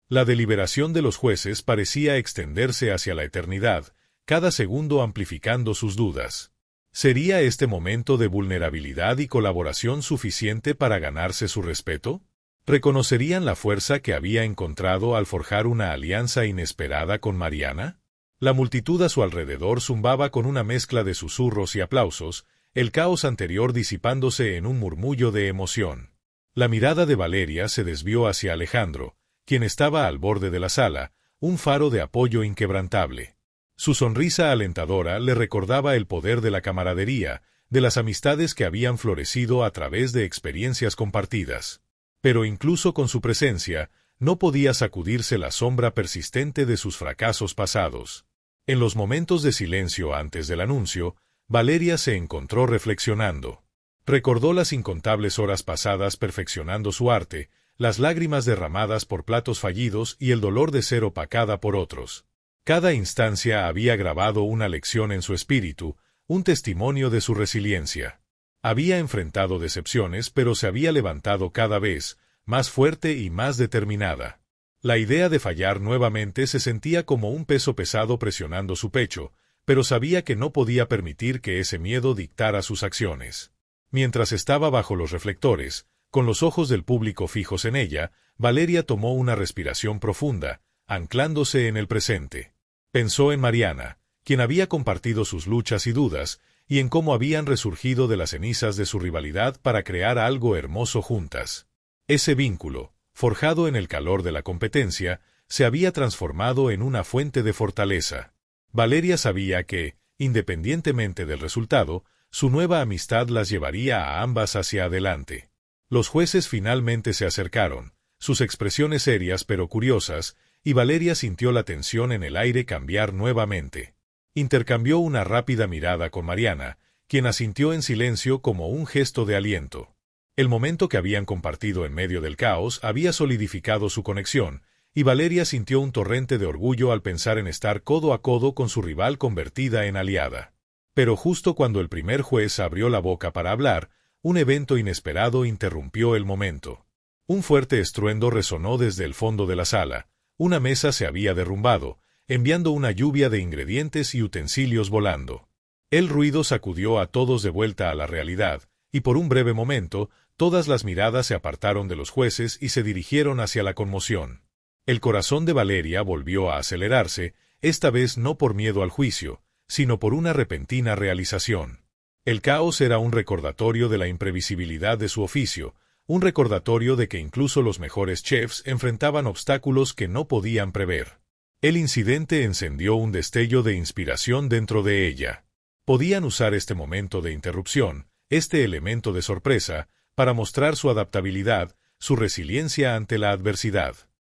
La deliberación de los jueces parecía extenderse hacia la eternidad, cada segundo amplificando sus dudas. ¿Sería este momento de vulnerabilidad y colaboración suficiente para ganarse su respeto? ¿Reconocerían la fuerza que había encontrado al forjar una alianza inesperada con Mariana? La multitud a su alrededor zumbaba con una mezcla de susurros y aplausos, el caos anterior disipándose en un murmullo de emoción. La mirada de Valeria se desvió hacia Alejandro, quien estaba al borde de la sala, un faro de apoyo inquebrantable. Su sonrisa alentadora le recordaba el poder de la camaradería, de las amistades que habían florecido a través de experiencias compartidas. Pero incluso con su presencia, no podía sacudirse la sombra persistente de sus fracasos pasados. En los momentos de silencio antes del anuncio, Valeria se encontró reflexionando. Recordó las incontables horas pasadas perfeccionando su arte, las lágrimas derramadas por platos fallidos y el dolor de ser opacada por otros. Cada instancia había grabado una lección en su espíritu, un testimonio de su resiliencia. Había enfrentado decepciones, pero se había levantado cada vez, más fuerte y más determinada. La idea de fallar nuevamente se sentía como un peso pesado presionando su pecho, pero sabía que no podía permitir que ese miedo dictara sus acciones. Mientras estaba bajo los reflectores, con los ojos del público fijos en ella, Valeria tomó una respiración profunda, anclándose en el presente. Pensó en Mariana, quien había compartido sus luchas y dudas, y en cómo habían resurgido de las cenizas de su rivalidad para crear algo hermoso juntas. Ese vínculo, forjado en el calor de la competencia, se había transformado en una fuente de fortaleza. Valeria sabía que, independientemente del resultado, su nueva amistad las llevaría a ambas hacia adelante. Los jueces finalmente se acercaron, sus expresiones serias pero curiosas, y Valeria sintió la tensión en el aire cambiar nuevamente. Intercambió una rápida mirada con Mariana, quien asintió en silencio como un gesto de aliento. El momento que habían compartido en medio del caos había solidificado su conexión, y Valeria sintió un torrente de orgullo al pensar en estar codo a codo con su rival convertida en aliada. Pero justo cuando el primer juez abrió la boca para hablar, un evento inesperado interrumpió el momento. Un fuerte estruendo resonó desde el fondo de la sala. Una mesa se había derrumbado, enviando una lluvia de ingredientes y utensilios volando. El ruido sacudió a todos de vuelta a la realidad, y por un breve momento, todas las miradas se apartaron de los jueces y se dirigieron hacia la conmoción. El corazón de Valeria volvió a acelerarse, esta vez no por miedo al juicio, sino por una repentina realización. El caos era un recordatorio de la imprevisibilidad de su oficio, un recordatorio de que incluso los mejores chefs enfrentaban obstáculos que no podían prever. El incidente encendió un destello de inspiración dentro de ella. Podían usar este momento de interrupción, este elemento de sorpresa, para mostrar su adaptabilidad, su resiliencia ante la adversidad.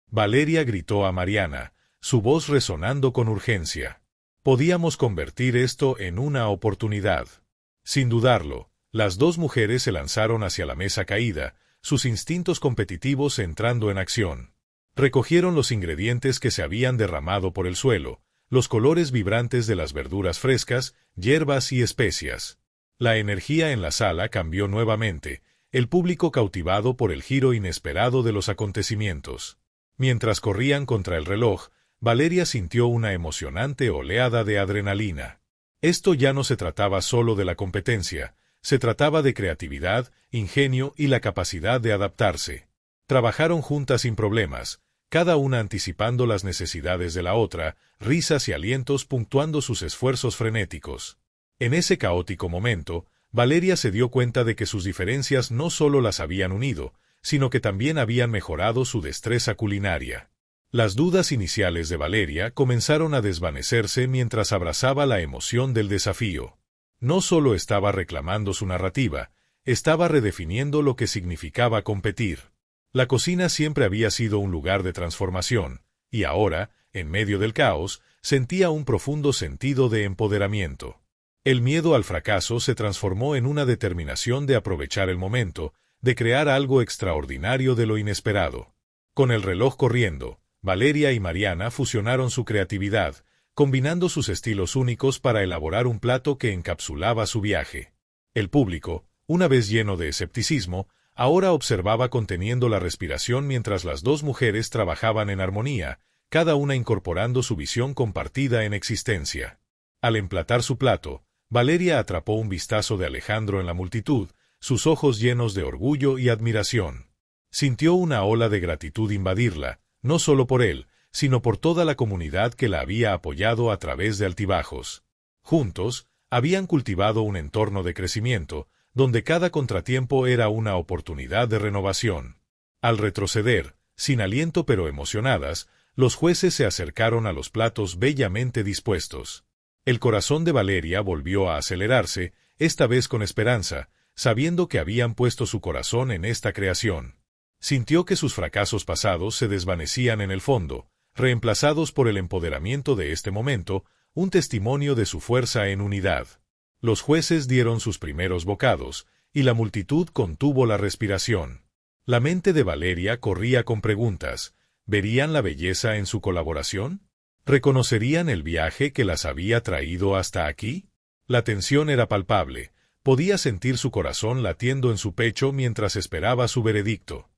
Valeria gritó a Mariana, su voz resonando con urgencia. Podíamos convertir esto en una oportunidad. Sin dudarlo, las dos mujeres se lanzaron hacia la mesa caída, sus instintos competitivos entrando en acción. Recogieron los ingredientes que se habían derramado por el suelo, los colores vibrantes de las verduras frescas, hierbas y especias. La energía en la sala cambió nuevamente, el público cautivado por el giro inesperado de los acontecimientos. Mientras corrían contra el reloj, Valeria sintió una emocionante oleada de adrenalina. Esto ya no se trataba solo de la competencia, se trataba de creatividad, ingenio y la capacidad de adaptarse. Trabajaron juntas sin problemas, cada una anticipando las necesidades de la otra, risas y alientos puntuando sus esfuerzos frenéticos. En ese caótico momento, Valeria se dio cuenta de que sus diferencias no solo las habían unido, sino que también habían mejorado su destreza culinaria. Las dudas iniciales de Valeria comenzaron a desvanecerse mientras abrazaba la emoción del desafío. No solo estaba reclamando su narrativa, estaba redefiniendo lo que significaba competir. La cocina siempre había sido un lugar de transformación, y ahora, en medio del caos, sentía un profundo sentido de empoderamiento. El miedo al fracaso se transformó en una determinación de aprovechar el momento, de crear algo extraordinario de lo inesperado. Con el reloj corriendo, Valeria y Mariana fusionaron su creatividad, combinando sus estilos únicos para elaborar un plato que encapsulaba su viaje. El público, una vez lleno de escepticismo, ahora observaba conteniendo la respiración mientras las dos mujeres trabajaban en armonía, cada una incorporando su visión compartida en existencia. Al emplatar su plato, Valeria atrapó un vistazo de Alejandro en la multitud, sus ojos llenos de orgullo y admiración. Sintió una ola de gratitud invadirla, no solo por él, sino por toda la comunidad que la había apoyado a través de altibajos. Juntos, habían cultivado un entorno de crecimiento, donde cada contratiempo era una oportunidad de renovación. Al retroceder, sin aliento pero emocionadas, los jueces se acercaron a los platos bellamente dispuestos. El corazón de Valeria volvió a acelerarse, esta vez con esperanza, sabiendo que habían puesto su corazón en esta creación. Sintió que sus fracasos pasados se desvanecían en el fondo, reemplazados por el empoderamiento de este momento, un testimonio de su fuerza en unidad. Los jueces dieron sus primeros bocados, y la multitud contuvo la respiración. La mente de Valeria corría con preguntas. ¿Verían la belleza en su colaboración? ¿Reconocerían el viaje que las había traído hasta aquí? La tensión era palpable. Podía sentir su corazón latiendo en su pecho mientras esperaba su veredicto.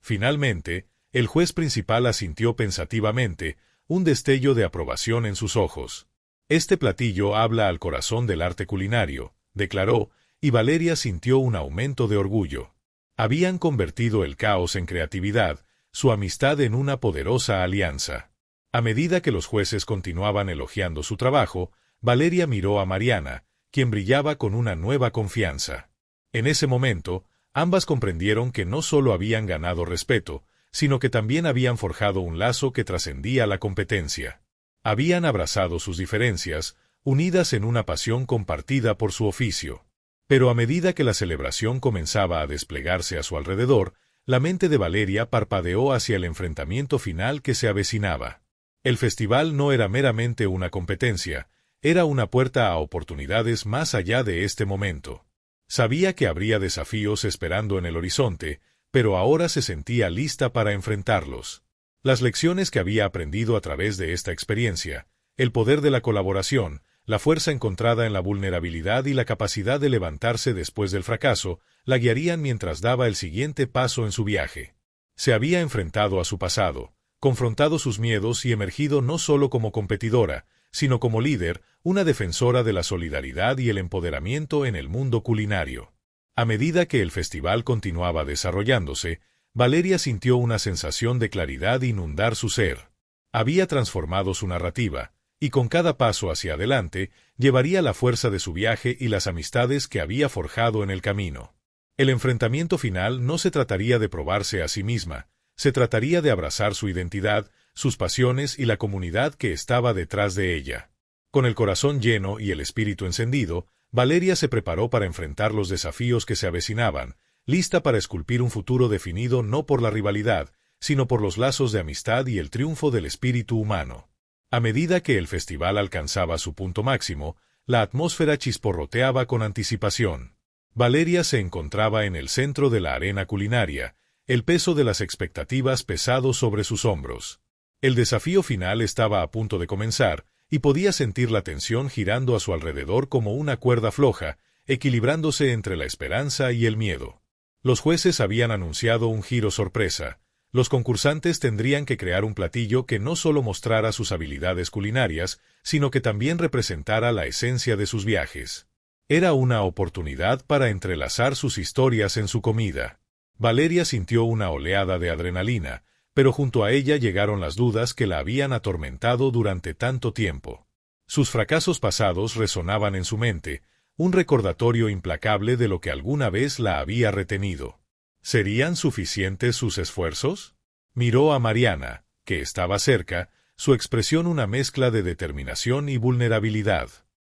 Finalmente, el juez principal asintió pensativamente, un destello de aprobación en sus ojos. Este platillo habla al corazón del arte culinario, declaró, y Valeria sintió un aumento de orgullo. Habían convertido el caos en creatividad, su amistad en una poderosa alianza. A medida que los jueces continuaban elogiando su trabajo, Valeria miró a Mariana, quien brillaba con una nueva confianza. En ese momento, ambas comprendieron que no solo habían ganado respeto, sino que también habían forjado un lazo que trascendía la competencia. Habían abrazado sus diferencias, unidas en una pasión compartida por su oficio. Pero a medida que la celebración comenzaba a desplegarse a su alrededor, la mente de Valeria parpadeó hacia el enfrentamiento final que se avecinaba. El festival no era meramente una competencia, era una puerta a oportunidades más allá de este momento. Sabía que habría desafíos esperando en el horizonte, pero ahora se sentía lista para enfrentarlos. Las lecciones que había aprendido a través de esta experiencia, el poder de la colaboración, la fuerza encontrada en la vulnerabilidad y la capacidad de levantarse después del fracaso, la guiarían mientras daba el siguiente paso en su viaje. Se había enfrentado a su pasado, confrontado sus miedos y emergido no solo como competidora, sino como líder, una defensora de la solidaridad y el empoderamiento en el mundo culinario. A medida que el festival continuaba desarrollándose, Valeria sintió una sensación de claridad inundar su ser. Había transformado su narrativa, y con cada paso hacia adelante, llevaría la fuerza de su viaje y las amistades que había forjado en el camino. El enfrentamiento final no se trataría de probarse a sí misma, se trataría de abrazar su identidad, sus pasiones y la comunidad que estaba detrás de ella. Con el corazón lleno y el espíritu encendido, Valeria se preparó para enfrentar los desafíos que se avecinaban, lista para esculpir un futuro definido no por la rivalidad, sino por los lazos de amistad y el triunfo del espíritu humano. A medida que el festival alcanzaba su punto máximo, la atmósfera chisporroteaba con anticipación. Valeria se encontraba en el centro de la arena culinaria, el peso de las expectativas pesado sobre sus hombros. El desafío final estaba a punto de comenzar, y podía sentir la tensión girando a su alrededor como una cuerda floja, equilibrándose entre la esperanza y el miedo. Los jueces habían anunciado un giro sorpresa. Los concursantes tendrían que crear un platillo que no solo mostrara sus habilidades culinarias, sino que también representara la esencia de sus viajes. Era una oportunidad para entrelazar sus historias en su comida. Valeria sintió una oleada de adrenalina, pero junto a ella llegaron las dudas que la habían atormentado durante tanto tiempo. Sus fracasos pasados resonaban en su mente, un recordatorio implacable de lo que alguna vez la había retenido. ¿Serían suficientes sus esfuerzos? Miró a Mariana, que estaba cerca, su expresión una mezcla de determinación y vulnerabilidad.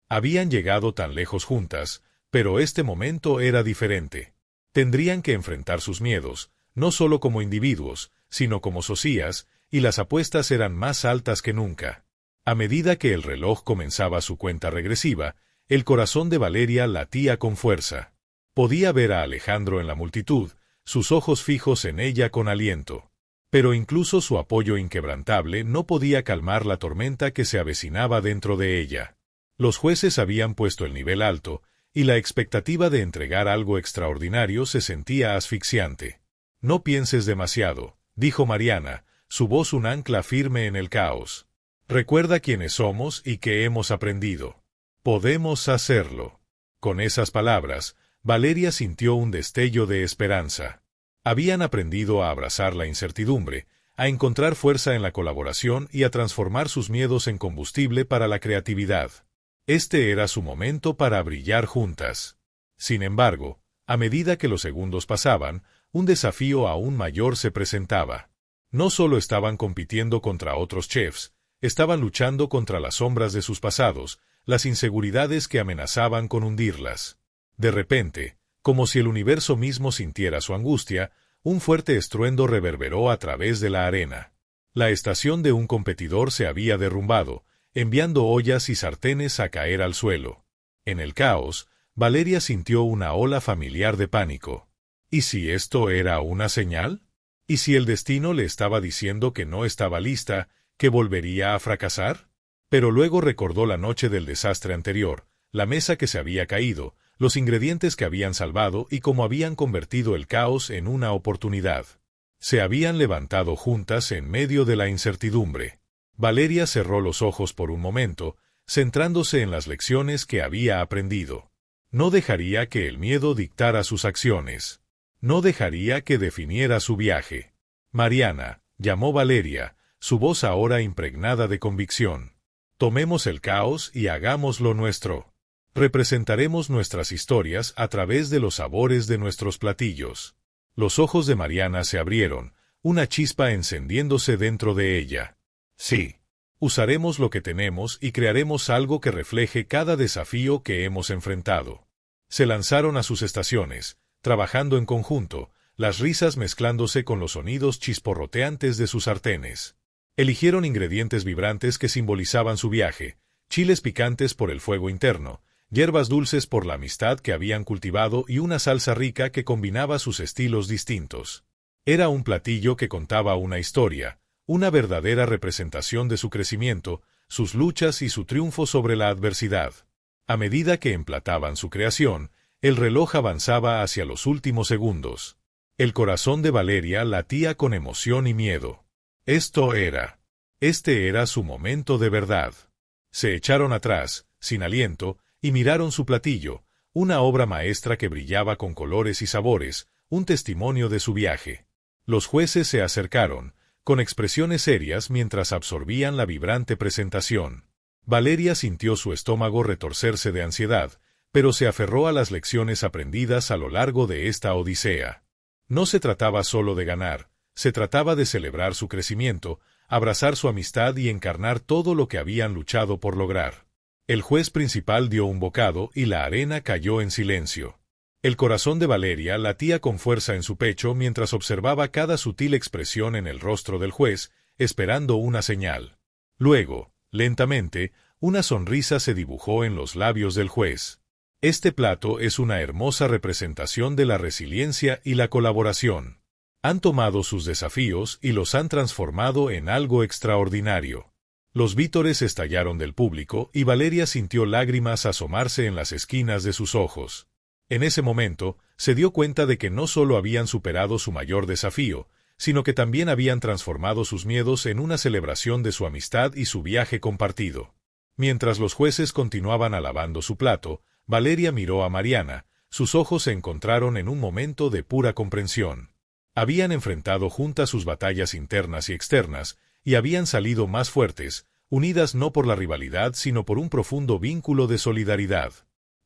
Habían llegado tan lejos juntas, pero este momento era diferente. Tendrían que enfrentar sus miedos, no solo como individuos, sino como socias, y las apuestas eran más altas que nunca. A medida que el reloj comenzaba su cuenta regresiva, el corazón de Valeria latía con fuerza. Podía ver a Alejandro en la multitud, sus ojos fijos en ella con aliento. Pero incluso su apoyo inquebrantable no podía calmar la tormenta que se avecinaba dentro de ella. Los jueces habían puesto el nivel alto, y la expectativa de entregar algo extraordinario se sentía asfixiante. «No pienses demasiado», dijo Mariana, su voz un ancla firme en el caos. «Recuerda quiénes somos y qué hemos aprendido. Podemos hacerlo». Con esas palabras, Valeria sintió un destello de esperanza. Habían aprendido a abrazar la incertidumbre, a encontrar fuerza en la colaboración y a transformar sus miedos en combustible para la creatividad. Este era su momento para brillar juntas. Sin embargo, a medida que los segundos pasaban, un desafío aún mayor se presentaba. No solo estaban compitiendo contra otros chefs, estaban luchando contra las sombras de sus pasados, las inseguridades que amenazaban con hundirlas. De repente, como si el universo mismo sintiera su angustia, un fuerte estruendo reverberó a través de la arena. La estación de un competidor se había derrumbado, enviando ollas y sartenes a caer al suelo. En el caos, Valeria sintió una ola familiar de pánico. ¿Y si esto era una señal? ¿Y si el destino le estaba diciendo que no estaba lista, que volvería a fracasar? Pero luego recordó la noche del desastre anterior, la mesa que se había caído, los ingredientes que habían salvado y cómo habían convertido el caos en una oportunidad. Se habían levantado juntas en medio de la incertidumbre. Valeria cerró los ojos por un momento, centrándose en las lecciones que había aprendido. No dejaría que el miedo dictara sus acciones. No dejaría que definiera su viaje. Mariana, llamó Valeria, su voz ahora impregnada de convicción. Tomemos el caos y hagámoslo nuestro. Representaremos nuestras historias a través de los sabores de nuestros platillos. Los ojos de Mariana se abrieron, una chispa encendiéndose dentro de ella. Sí. Usaremos lo que tenemos y crearemos algo que refleje cada desafío que hemos enfrentado. Se lanzaron a sus estaciones, trabajando en conjunto, las risas mezclándose con los sonidos chisporroteantes de sus sartenes. Eligieron ingredientes vibrantes que simbolizaban su viaje, chiles picantes por el fuego interno, hierbas dulces por la amistad que habían cultivado y una salsa rica que combinaba sus estilos distintos. Era un platillo que contaba una historia, una verdadera representación de su crecimiento, sus luchas y su triunfo sobre la adversidad. A medida que emplataban su creación, el reloj avanzaba hacia los últimos segundos. El corazón de Valeria latía con emoción y miedo. Este era su momento de verdad. Se echaron atrás, sin aliento, y miraron su platillo, una obra maestra que brillaba con colores y sabores, un testimonio de su viaje. Los jueces se acercaron, con expresiones serias mientras absorbían la vibrante presentación. Valeria sintió su estómago retorcerse de ansiedad, pero se aferró a las lecciones aprendidas a lo largo de esta odisea. No se trataba solo de ganar, se trataba de celebrar su crecimiento, abrazar su amistad y encarnar todo lo que habían luchado por lograr. El juez principal dio un bocado y la arena cayó en silencio. El corazón de Valeria latía con fuerza en su pecho mientras observaba cada sutil expresión en el rostro del juez, esperando una señal. Luego, lentamente, una sonrisa se dibujó en los labios del juez. Este plato es una hermosa representación de la resiliencia y la colaboración. Han tomado sus desafíos y los han transformado en algo extraordinario. Los vítores estallaron del público y Valeria sintió lágrimas asomarse en las esquinas de sus ojos. En ese momento, se dio cuenta de que no solo habían superado su mayor desafío, sino que también habían transformado sus miedos en una celebración de su amistad y su viaje compartido. Mientras los jueces continuaban alabando su plato, Valeria miró a Mariana, sus ojos se encontraron en un momento de pura comprensión. Habían enfrentado juntas sus batallas internas y externas, y habían salido más fuertes, unidas no por la rivalidad sino por un profundo vínculo de solidaridad.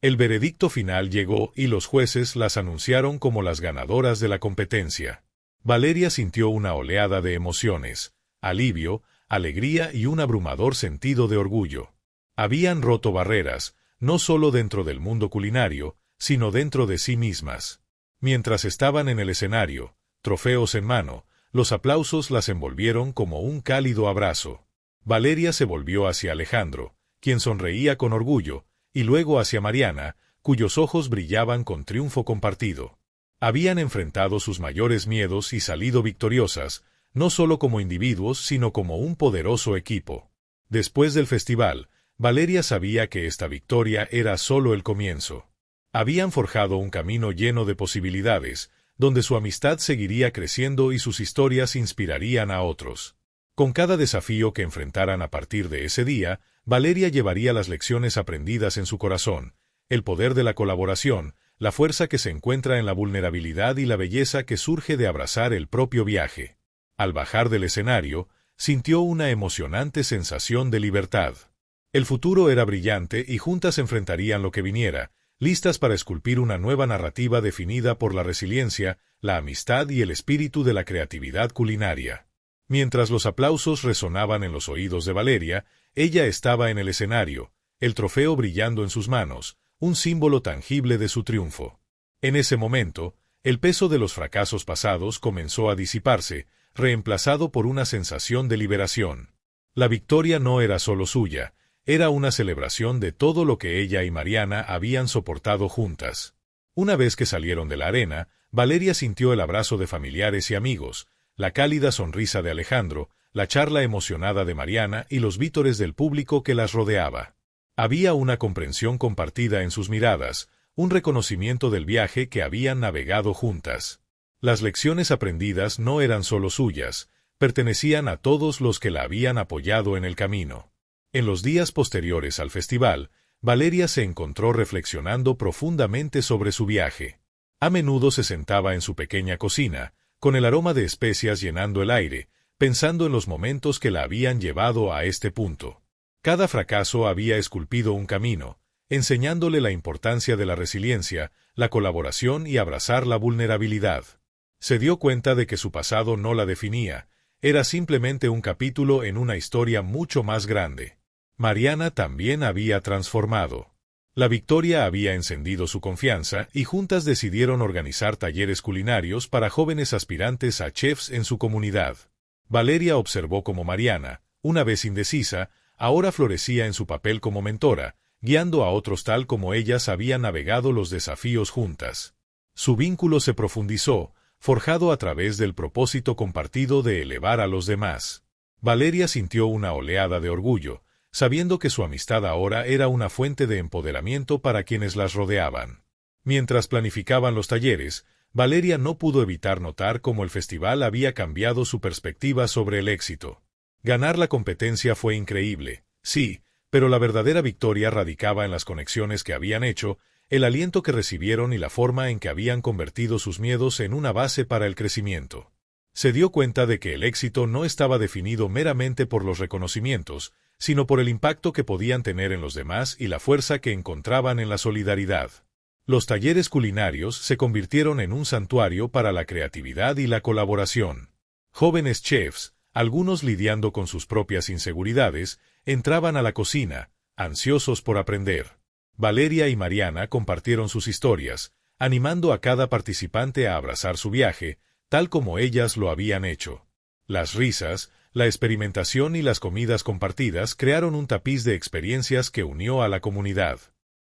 El veredicto final llegó y los jueces las anunciaron como las ganadoras de la competencia. Valeria sintió una oleada de emociones, alivio, alegría y un abrumador sentido de orgullo. Habían roto barreras, no solo dentro del mundo culinario, sino dentro de sí mismas. Mientras estaban en el escenario, trofeos en mano, los aplausos las envolvieron como un cálido abrazo. Valeria se volvió hacia Alejandro, quien sonreía con orgullo, y luego hacia Mariana, cuyos ojos brillaban con triunfo compartido. Habían enfrentado sus mayores miedos y salido victoriosas, no solo como individuos sino como un poderoso equipo. Después del festival, Valeria sabía que esta victoria era solo el comienzo. Habían forjado un camino lleno de posibilidades, donde su amistad seguiría creciendo y sus historias inspirarían a otros. Con cada desafío que enfrentaran a partir de ese día, Valeria llevaría las lecciones aprendidas en su corazón, el poder de la colaboración, la fuerza que se encuentra en la vulnerabilidad y la belleza que surge de abrazar el propio viaje. Al bajar del escenario, sintió una emocionante sensación de libertad. El futuro era brillante y juntas enfrentarían lo que viniera, listas para esculpir una nueva narrativa definida por la resiliencia, la amistad y el espíritu de la creatividad culinaria. Mientras los aplausos resonaban en los oídos de Valeria, ella estaba en el escenario, el trofeo brillando en sus manos, un símbolo tangible de su triunfo. En ese momento, el peso de los fracasos pasados comenzó a disiparse, reemplazado por una sensación de liberación. La victoria no era solo suya, era una celebración de todo lo que ella y Mariana habían soportado juntas. Una vez que salieron de la arena, Valeria sintió el abrazo de familiares y amigos, la cálida sonrisa de Alejandro, la charla emocionada de Mariana y los vítores del público que las rodeaba. Había una comprensión compartida en sus miradas, un reconocimiento del viaje que habían navegado juntas. Las lecciones aprendidas no eran solo suyas, pertenecían a todos los que la habían apoyado en el camino. En los días posteriores al festival, Valeria se encontró reflexionando profundamente sobre su viaje. A menudo se sentaba en su pequeña cocina, con el aroma de especias llenando el aire, pensando en los momentos que la habían llevado a este punto. Cada fracaso había esculpido un camino, enseñándole la importancia de la resiliencia, la colaboración y abrazar la vulnerabilidad. Se dio cuenta de que su pasado no la definía, era simplemente un capítulo en una historia mucho más grande. Mariana también había transformado. La victoria había encendido su confianza y juntas decidieron organizar talleres culinarios para jóvenes aspirantes a chefs en su comunidad. Valeria observó cómo Mariana, una vez indecisa, ahora florecía en su papel como mentora, guiando a otros tal como ellas habían navegado los desafíos juntas. Su vínculo se profundizó, forjado a través del propósito compartido de elevar a los demás. Valeria sintió una oleada de orgullo, sabiendo que su amistad ahora era una fuente de empoderamiento para quienes las rodeaban. Mientras planificaban los talleres, Valeria no pudo evitar notar cómo el festival había cambiado su perspectiva sobre el éxito. Ganar la competencia fue increíble, sí, pero la verdadera victoria radicaba en las conexiones que habían hecho, el aliento que recibieron y la forma en que habían convertido sus miedos en una base para el crecimiento. Se dio cuenta de que el éxito no estaba definido meramente por los reconocimientos, sino por el impacto que podían tener en los demás y la fuerza que encontraban en la solidaridad. Los talleres culinarios se convirtieron en un santuario para la creatividad y la colaboración. Jóvenes chefs, algunos lidiando con sus propias inseguridades, entraban a la cocina, ansiosos por aprender. Valeria y Mariana compartieron sus historias, animando a cada participante a abrazar su viaje, tal como ellas lo habían hecho. Las risas, la experimentación y las comidas compartidas crearon un tapiz de experiencias que unió a la comunidad.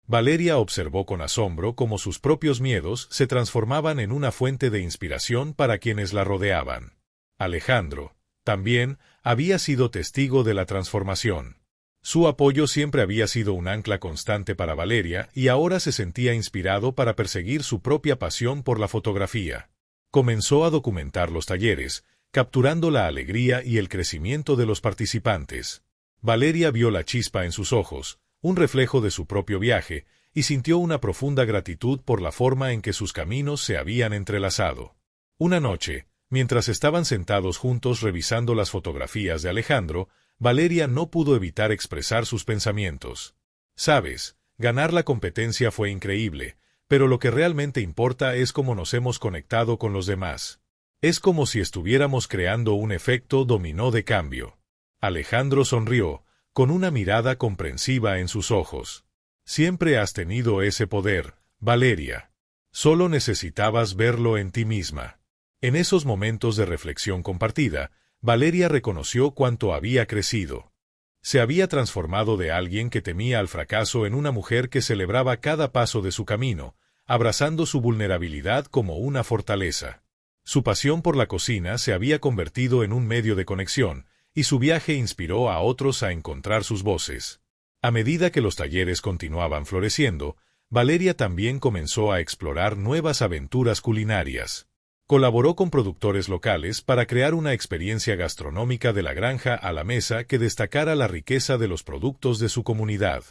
Valeria observó con asombro cómo sus propios miedos se transformaban en una fuente de inspiración para quienes la rodeaban. Alejandro, también, había sido testigo de la transformación. Su apoyo siempre había sido un ancla constante para Valeria y ahora se sentía inspirado para perseguir su propia pasión por la fotografía. Comenzó a documentar los talleres, capturando la alegría y el crecimiento de los participantes. Valeria vio la chispa en sus ojos, un reflejo de su propio viaje, y sintió una profunda gratitud por la forma en que sus caminos se habían entrelazado. Una noche, mientras estaban sentados juntos revisando las fotografías de Alejandro, Valeria no pudo evitar expresar sus pensamientos. «Sabes, ganar la competencia fue increíble, pero lo que realmente importa es cómo nos hemos conectado con los demás. Es como si estuviéramos creando un efecto dominó de cambio». Alejandro sonrió, con una mirada comprensiva en sus ojos. «Siempre has tenido ese poder, Valeria. Solo necesitabas verlo en ti misma». En esos momentos de reflexión compartida, Valeria reconoció cuánto había crecido. Se había transformado de alguien que temía al fracaso en una mujer que celebraba cada paso de su camino, abrazando su vulnerabilidad como una fortaleza. Su pasión por la cocina se había convertido en un medio de conexión, y su viaje inspiró a otros a encontrar sus voces. A medida que los talleres continuaban floreciendo, Valeria también comenzó a explorar nuevas aventuras culinarias. Colaboró con productores locales para crear una experiencia gastronómica de la granja a la mesa que destacara la riqueza de los productos de su comunidad.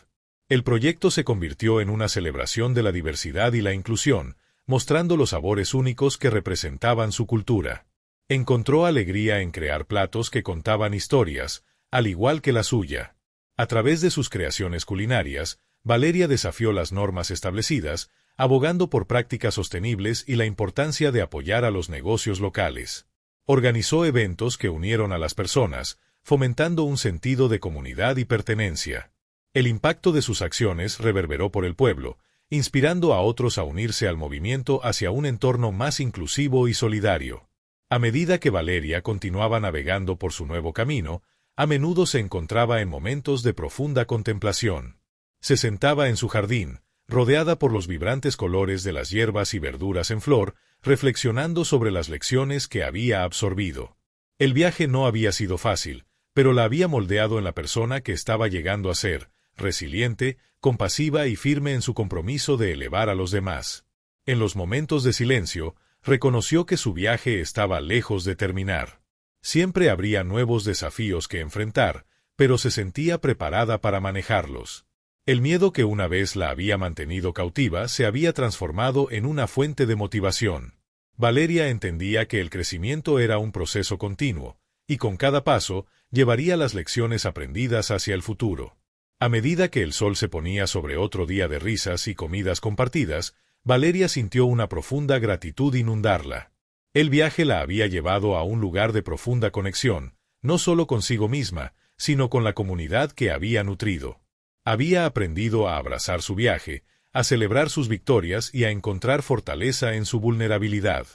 El proyecto se convirtió en una celebración de la diversidad y la inclusión, mostrando los sabores únicos que representaban su cultura. Encontró alegría en crear platos que contaban historias, al igual que la suya. A través de sus creaciones culinarias, Valeria desafió las normas establecidas, abogando por prácticas sostenibles y la importancia de apoyar a los negocios locales. Organizó eventos que unieron a las personas, fomentando un sentido de comunidad y pertenencia. El impacto de sus acciones reverberó por el pueblo, inspirando a otros a unirse al movimiento hacia un entorno más inclusivo y solidario. A medida que Valeria continuaba navegando por su nuevo camino, a menudo se encontraba en momentos de profunda contemplación. Se sentaba en su jardín, rodeada por los vibrantes colores de las hierbas y verduras en flor, reflexionando sobre las lecciones que había absorbido. El viaje no había sido fácil, pero la había moldeado en la persona que estaba llegando a ser, resiliente, compasiva y firme en su compromiso de elevar a los demás. En los momentos de silencio, reconoció que su viaje estaba lejos de terminar. Siempre habría nuevos desafíos que enfrentar, pero se sentía preparada para manejarlos. El miedo que una vez la había mantenido cautiva se había transformado en una fuente de motivación. Valeria entendía que el crecimiento era un proceso continuo, y con cada paso llevaría las lecciones aprendidas hacia el futuro. A medida que el sol se ponía sobre otro día de risas y comidas compartidas, Valeria sintió una profunda gratitud inundarla. El viaje la había llevado a un lugar de profunda conexión, no solo consigo misma, sino con la comunidad que había nutrido. Había aprendido a abrazar su viaje, a celebrar sus victorias y a encontrar fortaleza en su vulnerabilidad.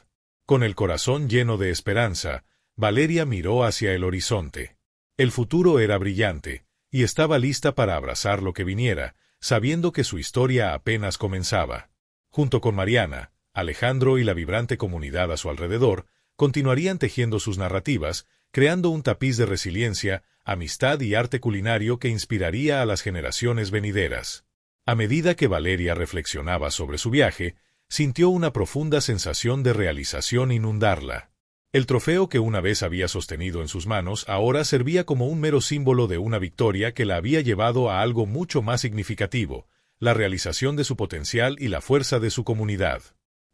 Con el corazón lleno de esperanza, Valeria miró hacia el horizonte. El futuro era brillante, y estaba lista para abrazar lo que viniera, sabiendo que su historia apenas comenzaba. Junto con Mariana, Alejandro y la vibrante comunidad a su alrededor, continuarían tejiendo sus narrativas, creando un tapiz de resiliencia, amistad y arte culinario que inspiraría a las generaciones venideras. A medida que Valeria reflexionaba sobre su viaje, sintió una profunda sensación de realización inundarla. El trofeo que una vez había sostenido en sus manos ahora servía como un mero símbolo de una victoria que la había llevado a algo mucho más significativo, la realización de su potencial y la fuerza de su comunidad.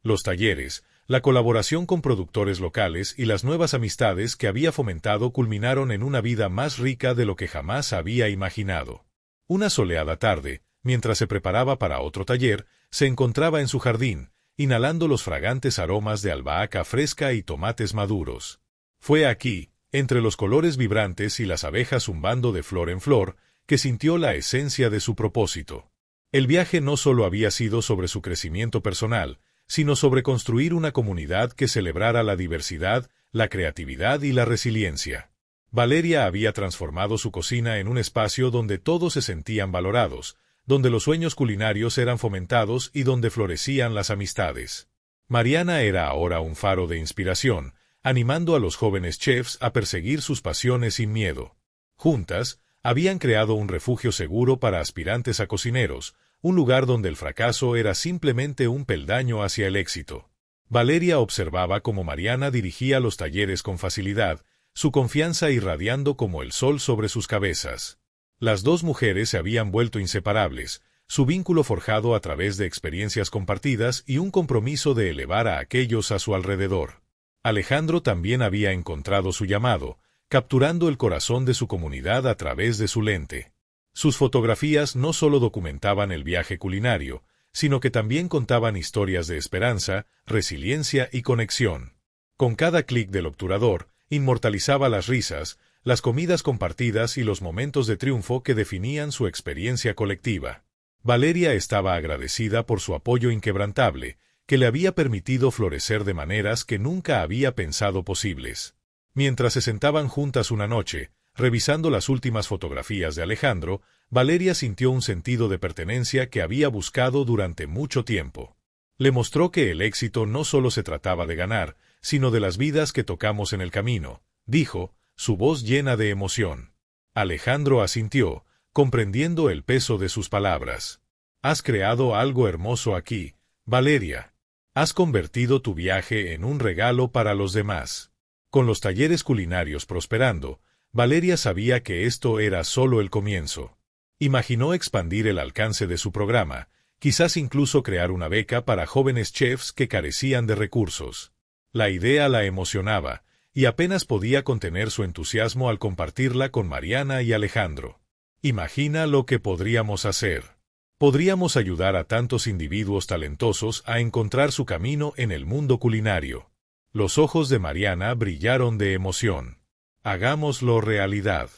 Los talleres, la colaboración con productores locales y las nuevas amistades que había fomentado culminaron en una vida más rica de lo que jamás había imaginado. Una soleada tarde, mientras se preparaba para otro taller, se encontraba en su jardín, inhalando los fragantes aromas de albahaca fresca y tomates maduros. Fue aquí, entre los colores vibrantes y las abejas zumbando de flor en flor, que sintió la esencia de su propósito. El viaje no solo había sido sobre su crecimiento personal, sino sobre construir una comunidad que celebrara la diversidad, la creatividad y la resiliencia. Valeria había transformado su cocina en un espacio donde todos se sentían valorados, donde los sueños culinarios eran fomentados y donde florecían las amistades. Mariana era ahora un faro de inspiración, animando a los jóvenes chefs a perseguir sus pasiones sin miedo. Juntas, habían creado un refugio seguro para aspirantes a cocineros, un lugar donde el fracaso era simplemente un peldaño hacia el éxito. Valeria observaba cómo Mariana dirigía los talleres con facilidad, su confianza irradiando como el sol sobre sus cabezas. Las dos mujeres se habían vuelto inseparables, su vínculo forjado a través de experiencias compartidas y un compromiso de elevar a aquellos a su alrededor. Alejandro también había encontrado su llamado, capturando el corazón de su comunidad a través de su lente. Sus fotografías no solo documentaban el viaje culinario, sino que también contaban historias de esperanza, resiliencia y conexión. Con cada clic del obturador, inmortalizaba las risas, las comidas compartidas y los momentos de triunfo que definían su experiencia colectiva. Valeria estaba agradecida por su apoyo inquebrantable, que le había permitido florecer de maneras que nunca había pensado posibles. Mientras se sentaban juntas una noche, revisando las últimas fotografías de Alejandro, Valeria sintió un sentido de pertenencia que había buscado durante mucho tiempo. Le mostró que el éxito no solo se trataba de ganar, sino de las vidas que tocamos en el camino, dijo, su voz llena de emoción. Alejandro asintió, comprendiendo el peso de sus palabras. Has creado algo hermoso aquí, Valeria. Has convertido tu viaje en un regalo para los demás. Con los talleres culinarios prosperando, Valeria sabía que esto era solo el comienzo. Imaginó expandir el alcance de su programa, quizás incluso crear una beca para jóvenes chefs que carecían de recursos. La idea la emocionaba, y apenas podía contener su entusiasmo al compartirla con Mariana y Alejandro. Imagina lo que podríamos hacer. Podríamos ayudar a tantos individuos talentosos a encontrar su camino en el mundo culinario. Los ojos de Mariana brillaron de emoción. Hagámoslo realidad.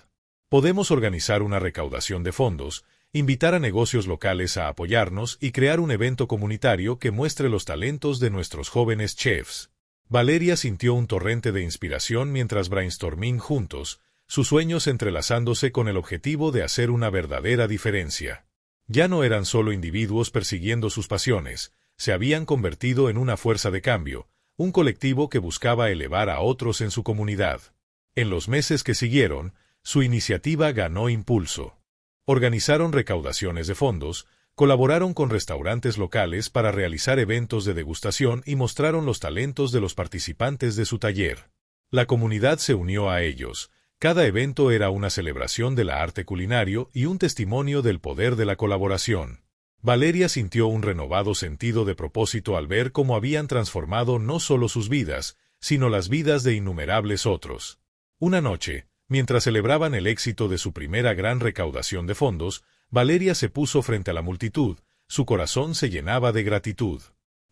Podemos organizar una recaudación de fondos, invitar a negocios locales a apoyarnos y crear un evento comunitario que muestre los talentos de nuestros jóvenes chefs. Valeria sintió un torrente de inspiración mientras brainstorming juntos, sus sueños entrelazándose con el objetivo de hacer una verdadera diferencia. Ya no eran solo individuos persiguiendo sus pasiones, se habían convertido en una fuerza de cambio, un colectivo que buscaba elevar a otros en su comunidad. En los meses que siguieron, su iniciativa ganó impulso. Organizaron recaudaciones de fondos, colaboraron con restaurantes locales para realizar eventos de degustación y mostraron los talentos de los participantes de su taller. La comunidad se unió a ellos. Cada evento era una celebración del arte culinario y un testimonio del poder de la colaboración. Valeria sintió un renovado sentido de propósito al ver cómo habían transformado no solo sus vidas, sino las vidas de innumerables otros. Una noche, mientras celebraban el éxito de su primera gran recaudación de fondos, Valeria se puso frente a la multitud, su corazón se llenaba de gratitud.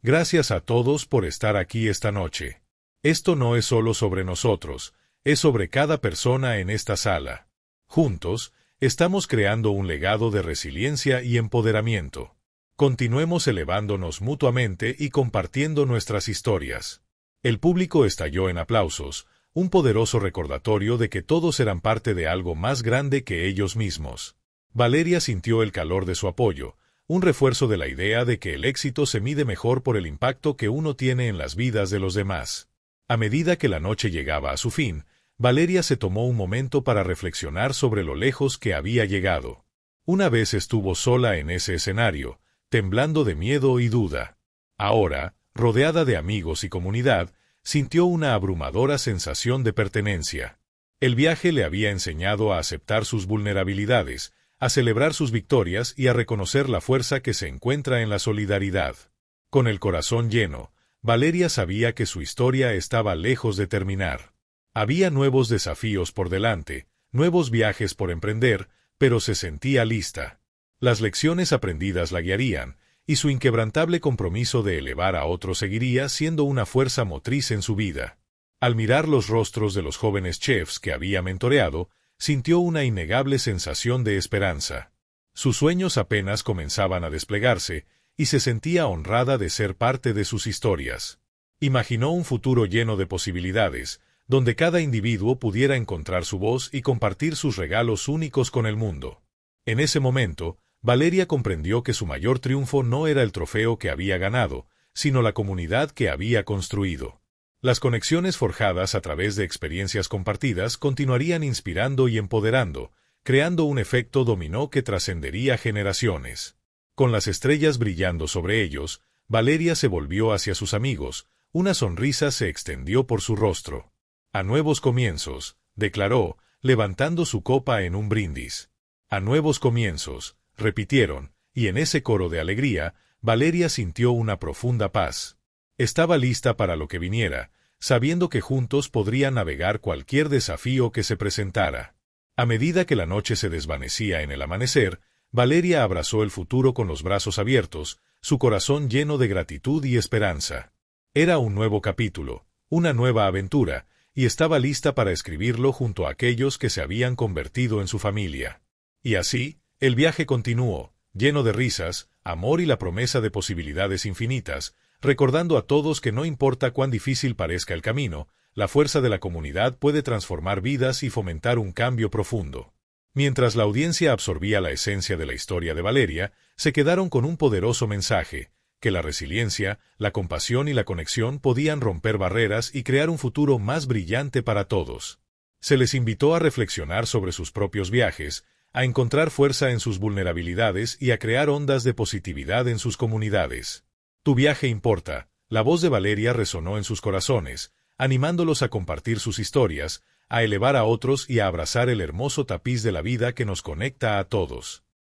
Gracias a todos por estar aquí esta noche. Esto no es solo sobre nosotros, es sobre cada persona en esta sala. Juntos, estamos creando un legado de resiliencia y empoderamiento. Continuemos elevándonos mutuamente y compartiendo nuestras historias. El público estalló en aplausos, un poderoso recordatorio de que todos eran parte de algo más grande que ellos mismos. Valeria sintió el calor de su apoyo, un refuerzo de la idea de que el éxito se mide mejor por el impacto que uno tiene en las vidas de los demás. A medida que la noche llegaba a su fin, Valeria se tomó un momento para reflexionar sobre lo lejos que había llegado. Una vez estuvo sola en ese escenario, temblando de miedo y duda. Ahora, rodeada de amigos y comunidad, sintió una abrumadora sensación de pertenencia. El viaje le había enseñado a aceptar sus vulnerabilidades, a celebrar sus victorias y a reconocer la fuerza que se encuentra en la solidaridad. Con el corazón lleno, Valeria sabía que su historia estaba lejos de terminar. Había nuevos desafíos por delante, nuevos viajes por emprender, pero se sentía lista. Las lecciones aprendidas la guiarían, y su inquebrantable compromiso de elevar a otros seguiría siendo una fuerza motriz en su vida. Al mirar los rostros de los jóvenes chefs que había mentoreado, sintió una innegable sensación de esperanza. Sus sueños apenas comenzaban a desplegarse, y se sentía honrada de ser parte de sus historias. Imaginó un futuro lleno de posibilidades, donde cada individuo pudiera encontrar su voz y compartir sus regalos únicos con el mundo. En ese momento, Valeria comprendió que su mayor triunfo no era el trofeo que había ganado, sino la comunidad que había construido. Las conexiones forjadas a través de experiencias compartidas continuarían inspirando y empoderando, creando un efecto dominó que trascendería generaciones. Con las estrellas brillando sobre ellos, Valeria se volvió hacia sus amigos, una sonrisa se extendió por su rostro. A nuevos comienzos, declaró, levantando su copa en un brindis. A nuevos comienzos, repitieron, y en ese coro de alegría, Valeria sintió una profunda paz. Estaba lista para lo que viniera, sabiendo que juntos podrían navegar cualquier desafío que se presentara. A medida que la noche se desvanecía en el amanecer, Valeria abrazó el futuro con los brazos abiertos, su corazón lleno de gratitud y esperanza. Era un nuevo capítulo, una nueva aventura, y estaba lista para escribirlo junto a aquellos que se habían convertido en su familia. Y así, el viaje continuó, lleno de risas, amor y la promesa de posibilidades infinitas, recordando a todos que no importa cuán difícil parezca el camino, la fuerza de la comunidad puede transformar vidas y fomentar un cambio profundo. Mientras la audiencia absorbía la esencia de la historia de Valeria, se quedaron con un poderoso mensaje, que la resiliencia, la compasión y la conexión podían romper barreras y crear un futuro más brillante para todos. Se les invitó a reflexionar sobre sus propios viajes, a encontrar fuerza en sus vulnerabilidades y a crear ondas de positividad en sus comunidades. Tu viaje importa. La voz de Valeria resonó en sus corazones, animándolos a compartir sus historias, a elevar a otros y a abrazar el hermoso tapiz de la vida que nos conecta a todos.